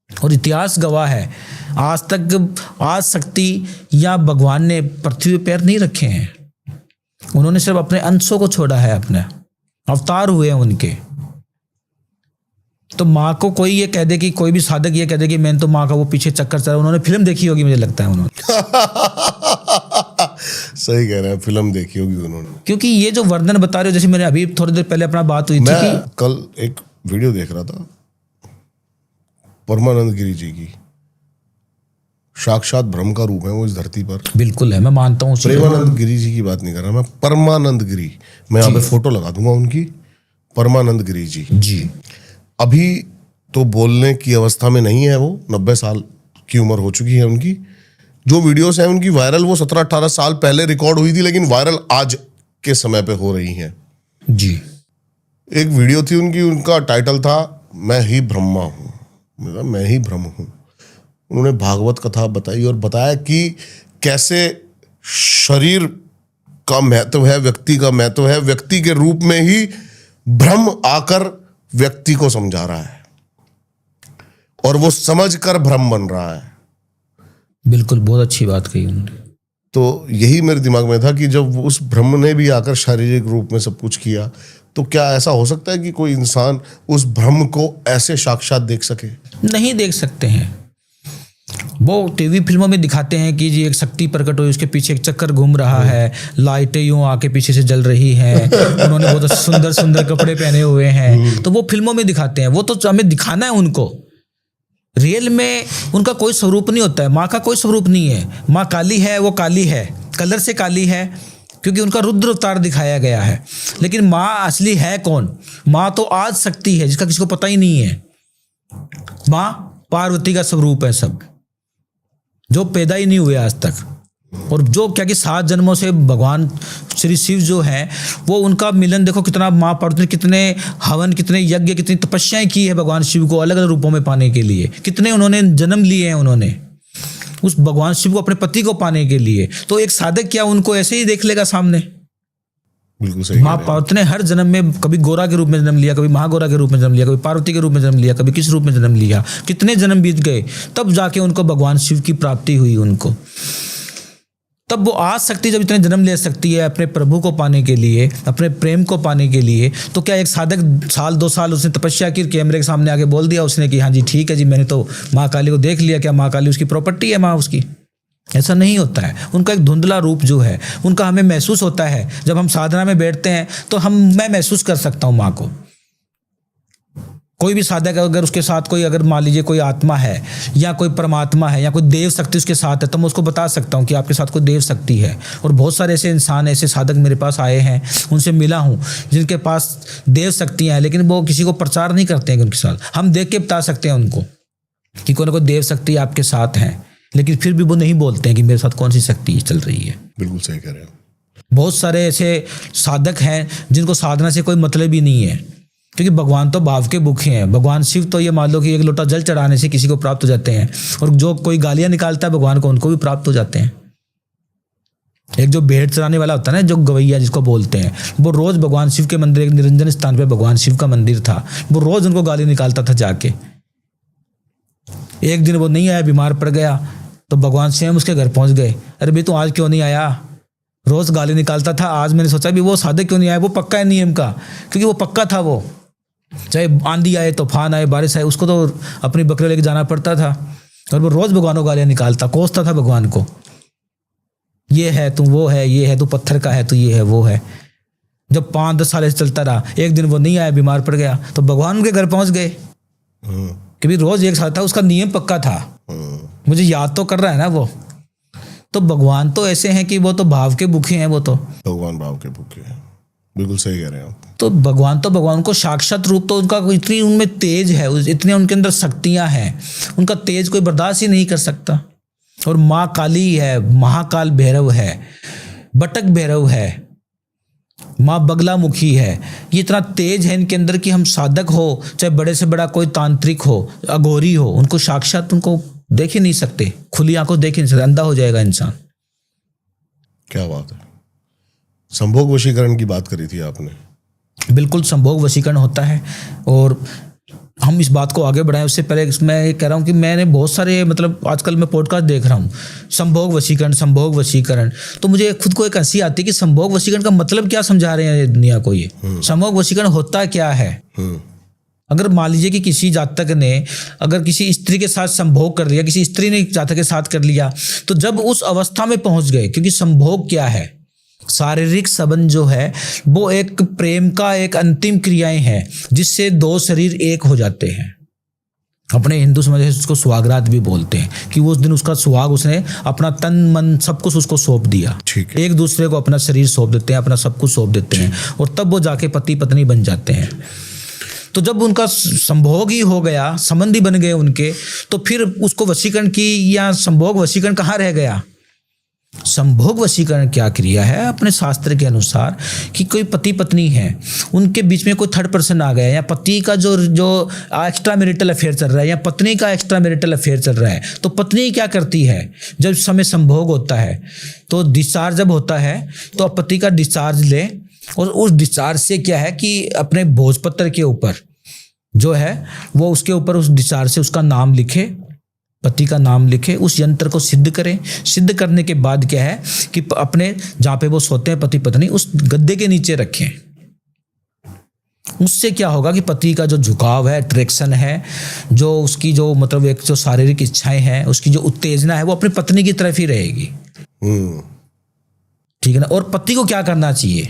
Speaker 1: और इतिहास गवाह है, आज तक आज शक्ति या भगवान ने पृथ्वी पे पैर नहीं रखे हैं। उन्होंने सिर्फ अपने अंशों को छोड़ा है, अपने अवतार हुए हैं उनके। तो माँ को कोई ये कह दे कि कोई भी साधक ये कह दे कि मैंने तो माँ का वो पीछे चक्कर चला, उन्होंने फिल्म देखी होगी, मुझे लगता है उन्होंने।
Speaker 2: सही कह रहे हैं, फिल्म देखी होगी उन्होंने।
Speaker 1: क्योंकि ये जो वर्णन बता रहे हो, जैसे मैंने अभी थोड़ी देर पहले अपना बात हुई थी कि
Speaker 2: कल एक वीडियो देख रहा था परमानंद गिरी जी की, साक्षात ब्रह्म का रूप है वो इस धरती पर।
Speaker 1: बिल्कुल है, मैं मानता हूँ।
Speaker 2: प्रेमानंद गिरी जी की बात नहीं कर रहा मैं, परमानंद गिरी। मैं यहाँ पे फोटो लगा दूंगा उनकी, परमानंद गिरी जी। अभी तो बोलने की अवस्था में नहीं है वो, 90 साल की उम्र हो चुकी है उनकी। जो वीडियोस हैं उनकी वायरल, वो 17-18 साल पहले रिकॉर्ड हुई थी, लेकिन वायरल आज के समय पे हो रही हैं
Speaker 1: जी।
Speaker 2: एक वीडियो थी उनकी, उनका टाइटल था मैं ही ब्रह्मा हूँ, मतलब मैं ही ब्रह्म हूँ। उन्होंने भागवत कथा बताई और बताया कि कैसे शरीर का महत्व है, व्यक्ति का महत्व है, व्यक्ति के रूप में ही ब्रह्म आकर व्यक्ति को समझा रहा है और वो समझकर ब्रह्म बन रहा है।
Speaker 1: बिल्कुल, बहुत अच्छी बात कही उन्होंने।
Speaker 2: तो यही मेरे दिमाग में था कि जब उस ब्रह्म ने भी आकर शारीरिक रूप में सब कुछ किया, तो क्या ऐसा हो सकता है कि कोई इंसान उस ब्रह्म को ऐसे साक्षात देख सके?
Speaker 1: नहीं देख सकते हैं, वो टीवी फिल्मों में दिखाते हैं कि जी एक शक्ति प्रकट हुई, उसके पीछे एक चक्कर घूम रहा है, लाइटें यूं आके पीछे से जल रही हैं, उन्होंने बहुत सुंदर सुंदर कपड़े पहने हुए हैं, तो वो फिल्मों में दिखाते हैं। वो तो हमें दिखाना है उनको, रियल में उनका कोई स्वरूप नहीं होता है। माँ का कोई स्वरूप नहीं है। माँ काली है, वो काली है, कलर से काली है क्योंकि उनका रुद्र अवतार दिखाया गया है। लेकिन माँ असली है कौन? माँ तो आज शक्ति है जिसका किसी को पता ही नहीं है। माँ पार्वती का स्वरूप है सब, जो पैदा ही नहीं हुए आज तक। और जो क्या कि 7 जन्मों से भगवान श्री शिव जो हैं वो उनका मिलन देखो कितना, माँ पार्वती ने कितने हवन, कितने यज्ञ, कितनी तपस्याएं की है भगवान शिव को अलग अलग रूपों में पाने के लिए, कितने उन्होंने जन्म लिए हैं उन्होंने उस भगवान शिव को अपने पति को पाने के लिए। तो एक साधक क्या उनको ऐसे ही देख लेगा सामने?
Speaker 2: बिल्कुल सही।
Speaker 1: माँ पार्वती ने हर जन्म में कभी गोरा के रूप में जन्म लिया, कभी महागोरा के रूप में जन्म लिया, कभी पार्वती के रूप में जन्म लिया, कभी किस रूप में जन्म लिया, कितने जन्म बीत गए, तब जाके उनको भगवान शिव की प्राप्ति हुई उनको। तब वो आज सकती, जब इतने जन्म ले सकती है अपने प्रभु को पाने के लिए, अपने प्रेम को पाने के लिए, तो क्या एक साधक 1-2 साल उसने तपस्या की, कैमरे के सामने आके बोल दिया उसने कि हाँ जी ठीक है जी मैंने तो माँ काली को देख लिया, क्या माँ काली उसकी प्रॉपर्टी है माँ उसकी? ऐसा नहीं होता है। उनका एक धुंधला रूप जो है उनका हमें महसूस होता है। जब हम साधना में बैठते हैं तो मैं महसूस कर सकता हूँ माँ को। कोई भी साधक अगर उसके साथ कोई, अगर मान लीजिए कोई आत्मा है या कोई परमात्मा है या कोई देव शक्ति उसके साथ है, तो मैं उसको बता सकता हूँ कि आपके साथ कोई देव शक्ति है। और बहुत सारे ऐसे इंसान, ऐसे साधक मेरे पास आए हैं, उनसे मिला हूँ जिनके पास देव शक्तियाँ हैं, लेकिन वो किसी को प्रचार नहीं करते हैं उनके साथ। हम देख के बता सकते हैं उनको कि कोई ना कोई देव शक्ति आपके साथ है, लेकिन फिर भी वो नहीं बोलते हैं कि मेरे साथ कौन सी शक्ति चल रही है।
Speaker 2: बिल्कुल सही कह रहे हैं।
Speaker 1: बहुत सारे ऐसे साधक हैं जिनको साधना से कोई मतलब ही नहीं है, क्योंकि भगवान तो भाव के भूखे हैं। भगवान शिव तो ये मान लो कि एक लोटा जल चढ़ाने से किसी को प्राप्त हो जाते हैं, और जो कोई गालियां निकालता है भगवान को, उनको भी प्राप्त हो जाते हैं। एक जो भेंट चढ़ाने वाला होता है ना, जो गवैया जिसको बोलते हैं, वो रोज भगवान शिव के मंदिर, एक निरंजन स्थान पे भगवान शिव का मंदिर था, वो रोज उनको गाली निकालता था जाके। एक दिन वो नहीं आया, बीमार पड़ गया, तो भगवान स्वयं उसके घर पहुंच गए। अरे भाई तू आज क्यों नहीं आया? रोज गाली निकालता था, आज मैंने सोचा भी वो साधक क्यों नहीं आया? वो पक्का है नियम का, क्योंकि वो पक्का था। वो चाहे आंधी आए, तूफान आए, बारिश आए, उसको तो अपनी बकरे लेके जाना पड़ता था। और वो रोज भगवान को गालियां निकालता, कोसता था भगवान को, ये है तू, वो है, ये है तू, पत्थर का है तू, ये है वो है। जब 5-10 साल से चलता रहा, एक दिन वो नहीं आया, बीमार पड़ गया, तो भगवान उनके घर पहुंच गए। कि भी रोज एक साथ था, उसका नियम पक्का था। मुझे याद तो कर रहा है ना वो। तो भगवान तो ऐसे हैं कि वो तो भाव के भूखे हैं। वो तो
Speaker 2: भगवान भाव के भूखे हैं। बिल्कुल सही कह रहे हैं आप।
Speaker 1: तो भगवान को साक्षात रूप तो उनका इतनी उनमें तेज है, इतने उनके अंदर शक्तियां हैं, उनका तेज कोई बर्दाश्त ही नहीं कर सकता। और माँ काली है, महाकाल भैरव है, बटक भैरव है, माँ बगलामुखी है। ये इतना तेज है इनके अंदर कि हम साधक हो, चाहे बड़े से बड़ा कोई तांत्रिक हो, अघोरी हो, उनको साक्षात उनको देख ही नहीं सकते, खुली आंखों देख ही नहीं सकते, अंधा हो जाएगा इंसान।
Speaker 2: क्या बात है। संभोग वशीकरण की बात करी थी आपने।
Speaker 1: बिल्कुल संभोग वशीकरण होता है। और हम इस बात को आगे बढ़ाएं उससे पहले मैं ये कह रहा हूँ कि मैंने बहुत सारे, मतलब आजकल मैं पॉडकास्ट देख रहा हूँ, संभोग वशीकरण। तो मुझे खुद को एक हंसी आती है कि संभोग वशीकरण का मतलब क्या समझा रहे हैं दुनिया को ये। संभोग वशीकरण होता क्या है? अगर मान लीजिए कि किसी जातक ने अगर किसी स्त्री के साथ संभोग कर लिया, किसी स्त्री ने जातक के साथ कर लिया, तो जब उस अवस्था में पहुंच गए, क्योंकि संभोग क्या है? शारीरिक संबंध जो है वो एक प्रेम का एक अंतिम क्रियाएं हैं जिससे 2 शरीर एक हो जाते हैं। अपने हिंदू समाज में उसको सुहागरात भी बोलते हैं कि वो उस दिन उसका सुहाग, उसने अपना तन मन सब कुछ उसको सौंप दिया। एक दूसरे को अपना शरीर सौंप देते हैं, अपना सब कुछ सौंप देते हैं, और तब वो जाके पति पत्नी बन जाते हैं। तो जब उनका संभोग ही हो गया, संबंधी बन गए उनके, तो फिर उसको वशीकरण की या संभोग वशीकरण कहाँ रह गया? संभोग वशीकरण क्या क्रिया है अपने शास्त्र के अनुसार कि कोई पति पत्नी है, उनके बीच में कोई थर्ड पर्सन आ गया, या पति का जो एक्स्ट्रा मैरिटल अफेयर चल रहा है, या पत्नी का एक्स्ट्रा मैरिटल अफेयर चल रहा है, तो पत्नी क्या करती है? जब समय संभोग होता है तो डिस्चार्ज जब होता है तो पति का डिस्चार्ज ले, और उस डिस्चार्ज से क्या है कि अपने भोजपत्र के ऊपर जो है वो उसके ऊपर उस डिस्चार्ज से उसका नाम लिखे, पति का नाम लिखे, उस यंत्र को सिद्ध करें। सिद्ध करने के बाद क्या है कि अपने जहाँ पे वो सोते हैं पति पत्नी, उस गद्दे के नीचे रखें। उससे क्या होगा कि पति का जो झुकाव है, अट्रैक्शन है, जो उसकी जो मतलब एक जो शारीरिक इच्छाएं हैं, उसकी जो उत्तेजना है, वो अपनी पत्नी की तरफ ही रहेगी। ठीक है ना। और पति को क्या करना चाहिए,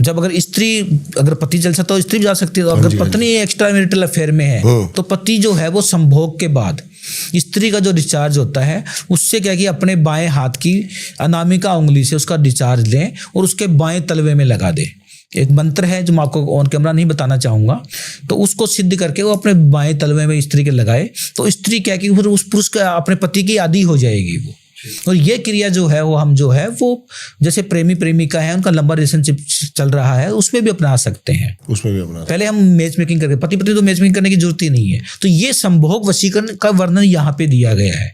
Speaker 1: जब अगर पति चल सकता तो स्त्री भी जा सकती है। तो अगर पत्नी एक्स्ट्रा मैरिटल अफेयर में है तो पति जो है वो संभोग के बाद स्त्री का जो डिस्चार्ज होता है, उससे क्या कि अपने बाएं हाथ की अनामिका उंगली से उसका डिस्चार्ज लें और उसके बाएं तलवे में लगा दे। एक मंत्र है जो मैं आपको ऑन कैमरा नहीं बताना चाहूंगा, तो उसको सिद्ध करके वो अपने बाएं तलवे में स्त्री के लगाए तो स्त्री क्या कि फिर उस पुरुष का अपने पति की आदी हो जाएगी वो। और ये क्रिया जो है वो हम जो है वो जैसे प्रेमी प्रेमिका है, उनका लंबा रिलेशनशिप चल रहा है, उसमें भी अपना सकते हैं।
Speaker 2: उसमें भी अपना,
Speaker 1: पहले हम मैच मेकिंग करके, पति पत्नी तो मैच मेकिंग करने की जरूरत ही नहीं है। तो ये संभोग वशीकरण का वर्णन यहाँ पे दिया गया है।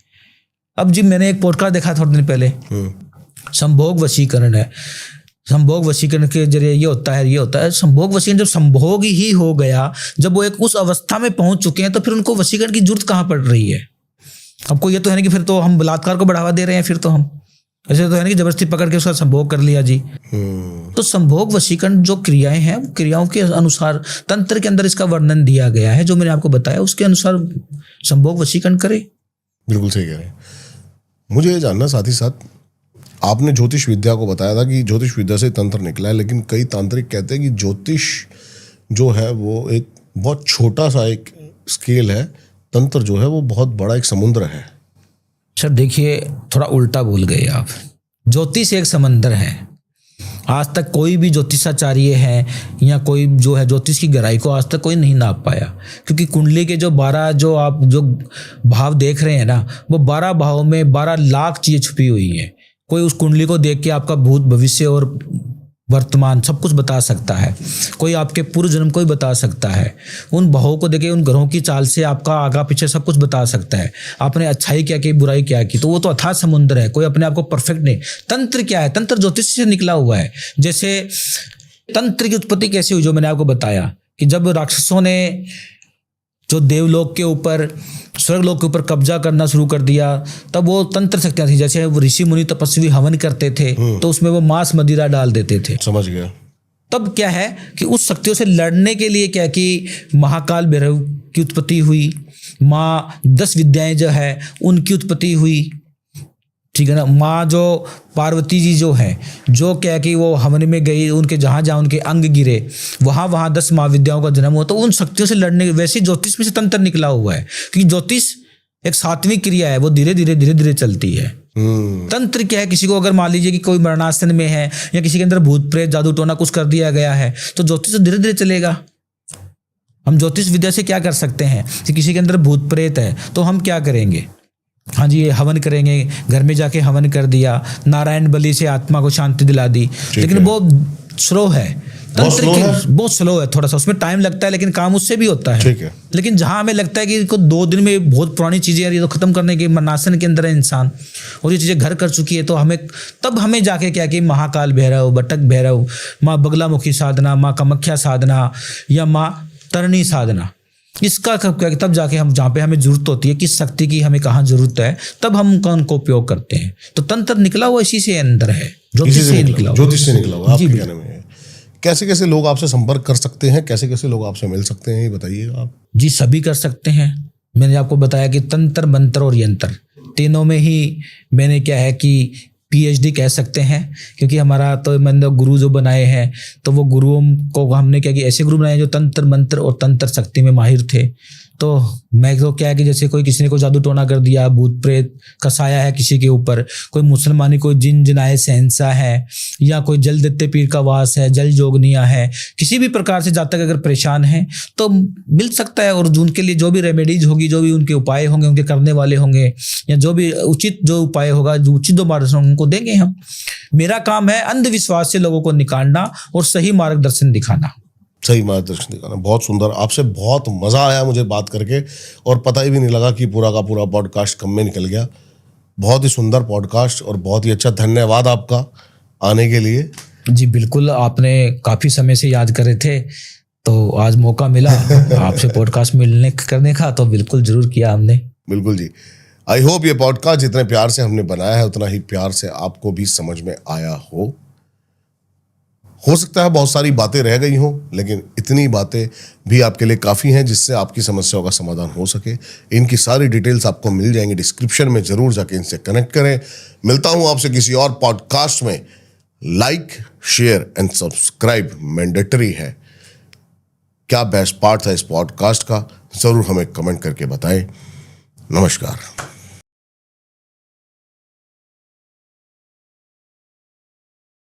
Speaker 1: अब जी मैंने एक पॉडकास्ट देखा थोड़े दिन पहले, संभोग वशीकरण है। संभोग वशीकरण के जरिए ये होता है संभोग वशीकरण। जब संभोग ही हो गया, जब वो एक उस अवस्था में पहुंच चुके हैं, तो फिर उनको वशीकरण की जरूरत कहाँ पड़ रही है। आपको ये तो है नहीं कि फिर तो हम बलात्कार को बढ़ावा दे रहे हैं, फिर तो हम ऐसे तो है नहीं कि जबरदस्ती पकड़ के उसका संभोग कर लिया जी। तो संभोग वशीकरण जो क्रियाएं हैं, क्रियाओं के अनुसार तंत्र के अंदर इसका वर्णन दिया गया है, जो मैंने आपको बताया उसके अनुसार संभोग वशीकरण करे।
Speaker 2: बिल्कुल सही कह रहे हैं। मुझे ये जानना साथ ही साथ, आपने ज्योतिष विद्या को बताया था कि ज्योतिष विद्या से तंत्र निकला है, लेकिन कई तांत्रिक कहते हैं कि ज्योतिष जो है वो एक बहुत छोटा सा एक स्केल है, तंत्र जो है वो बहुत बड़ा एक समुद्र है।
Speaker 1: सर देखिए, थोड़ा उल्टा बोल गए आप। ज्योतिष एक समंदर है। आज तक कोई भी ज्योतिषाचार्य है या कोई जो है ज्योतिष की गहराई को आज तक कोई नहीं नाप पाया, क्योंकि कुंडली के जो 12 जो आप जो भाव देख रहे हैं ना, वो 12 भावों में 12 लाख चीजें छुपी हुई हैं। कोई उस कुंडली को देख के आपका भूत भविष्य और वर्तमान सब कुछ बता सकता है। कोई आपके पूर्व जन्म को ही बता सकता है। उन भावों को देखे, उन ग्रहों की चाल से आपका आगा पीछे सब कुछ बता सकता है। आपने अच्छाई क्या की, बुराई क्या की, तो वो तो अथाह समुद्र है। कोई अपने आप को परफेक्ट नहीं। तंत्र क्या है? तंत्र ज्योतिष से निकला हुआ है। जैसे तंत्र की उत्पत्ति कैसे हुई, जो मैंने आपको बताया कि जब राक्षसों ने जो देवलोक के ऊपर, स्वर्गलोक के ऊपर कब्जा करना शुरू कर दिया, तब वो तंत्र शक्तियां थी। जैसे वो ऋषि मुनि तपस्वी हवन करते थे तो उसमें वो मांस मदिरा डाल देते थे।
Speaker 2: समझ गया।
Speaker 1: तब क्या है कि उस शक्तियों से लड़ने के लिए क्या कि महाकाल भैरव की उत्पत्ति हुई, माँ 10 विद्याएं जो है उनकी उत्पत्ति हुई। ठीक है ना। माँ जो पार्वती जी जो है, जो क्या कि वो हवन में गई, उनके जहाँ जहाँ उनके अंग गिरे वहाँ 10 महाविद्याओं का जन्म हुआ। तो उन शक्तियों से लड़ने के, वैसे ज्योतिष में से तंत्र निकला हुआ है, क्योंकि ज्योतिष एक सात्विक क्रिया है, वो धीरे धीरे चलती है। तंत्र क्या है, किसी को अगर मान लीजिए कि कोई मरणासन में है या किसी के अंदर भूत प्रेत जादू टोना कुछ कर दिया गया है, तो ज्योतिष धीरे धीरे चलेगा। हम ज्योतिष विद्या से क्या कर सकते हैं कि किसी के अंदर भूत प्रेत है तो हम क्या करेंगे, हाँ जी ये हवन करेंगे, घर में जाके हवन कर दिया, नारायण बलि से आत्मा को शांति दिला दी। लेकिन वो स्लो है, तंत्र की बहुत स्लो है, थोड़ा सा उसमें टाइम लगता है, लेकिन काम उससे भी होता है।
Speaker 2: ठीक है।
Speaker 1: लेकिन जहां हमें लगता है कि इसको 2 दिन में बहुत पुरानी चीजें यार ये तो खत्म करने के मनासन के अंदर है इंसान और ये चीजें घर कर चुकी है, तो हमें जाके क्या कि महाकाल भैरव, बटक भैरव, माँ बगलामुखी साधना, माँ कामाख्या साधना या माँ तरणी साधना, इसका तब जाके हम जहाँ पे हमें जरूरत होती है, किस शक्ति की हमें कहाँ जरूरत है, तब हम उनको उपयोग करते हैं। तो तंत्र निकला हुआ इसी से अंदर है, ज्योतिष से निकला हुआ।
Speaker 2: ज्योतिष से निकला हुआ आपके कहने में है। कैसे कैसे लोग आपसे संपर्क कर सकते हैं, कैसे कैसे लोग आपसे मिल सकते हैं, ये बताइएगा आप।
Speaker 1: जी सभी कर सकते हैं। मैंने आपको बताया कि तंत्र, मंत्र और यंत्र तीनों में ही मैंने क्या है कि PhD कह सकते हैं, क्योंकि हमारा तो मैंने गुरु जो बनाए हैं तो वो गुरुओं को हमने क्या कि ऐसे गुरु बनाए जो तंत्र मंत्र और तंत्र शक्ति में माहिर थे। तो मैं तो क्या है कि जैसे किसी ने कोई जादू टोना कर दिया, भूत प्रेत का साया है किसी के ऊपर, कोई मुसलमानी कोई जिन जिनाए सहनसा है, या कोई जल दत्ते पीर का वास है, जल जोगनिया है, किसी भी प्रकार से जातक अगर परेशान है तो मिल सकता है। और उनके लिए जो भी रेमेडीज होगी, जो भी उनके उपाय होंगे, उनके करने वाले होंगे, या जो भी उचित जो उपाय होगा, जो उचित जो मार्गदर्शन उनको देंगे हम। मेरा काम है अंधविश्वास से लोगों को निकालना और सही मार्गदर्शन दिखाना।
Speaker 2: सही मार्गदर्शन दिखाना। बहुत सुंदर, आपसे बहुत मज़ा आया मुझे बात करके, और पता ही भी नहीं लगा कि पूरा का पूरा पॉडकास्ट कम में निकल गया। बहुत ही सुंदर पॉडकास्ट और बहुत ही अच्छा, धन्यवाद आपका आने के लिए।
Speaker 1: जी बिल्कुल, आपने काफ़ी समय से याद करे थे तो आज मौका मिला आपसे पॉडकास्ट करने का, तो बिल्कुल जरूर किया हमने।
Speaker 2: बिल्कुल जी। आई होप ये पॉडकास्ट जितने प्यार से हमने बनाया है उतना ही प्यार से आपको भी समझ में आया हो। हो सकता है बहुत सारी बातें रह गई हों, लेकिन इतनी बातें भी आपके लिए काफ़ी हैं जिससे आपकी समस्याओं का समाधान हो सके। इनकी सारी डिटेल्स आपको मिल जाएंगी डिस्क्रिप्शन में, ज़रूर जाके इनसे कनेक्ट करें। मिलता हूं आपसे किसी और पॉडकास्ट में। Like, share and subscribe mandatory है। क्या बेस्ट पार्ट था इस पॉडकास्ट का, ज़रूर हमें कमेंट करके बताएं। नमस्कार।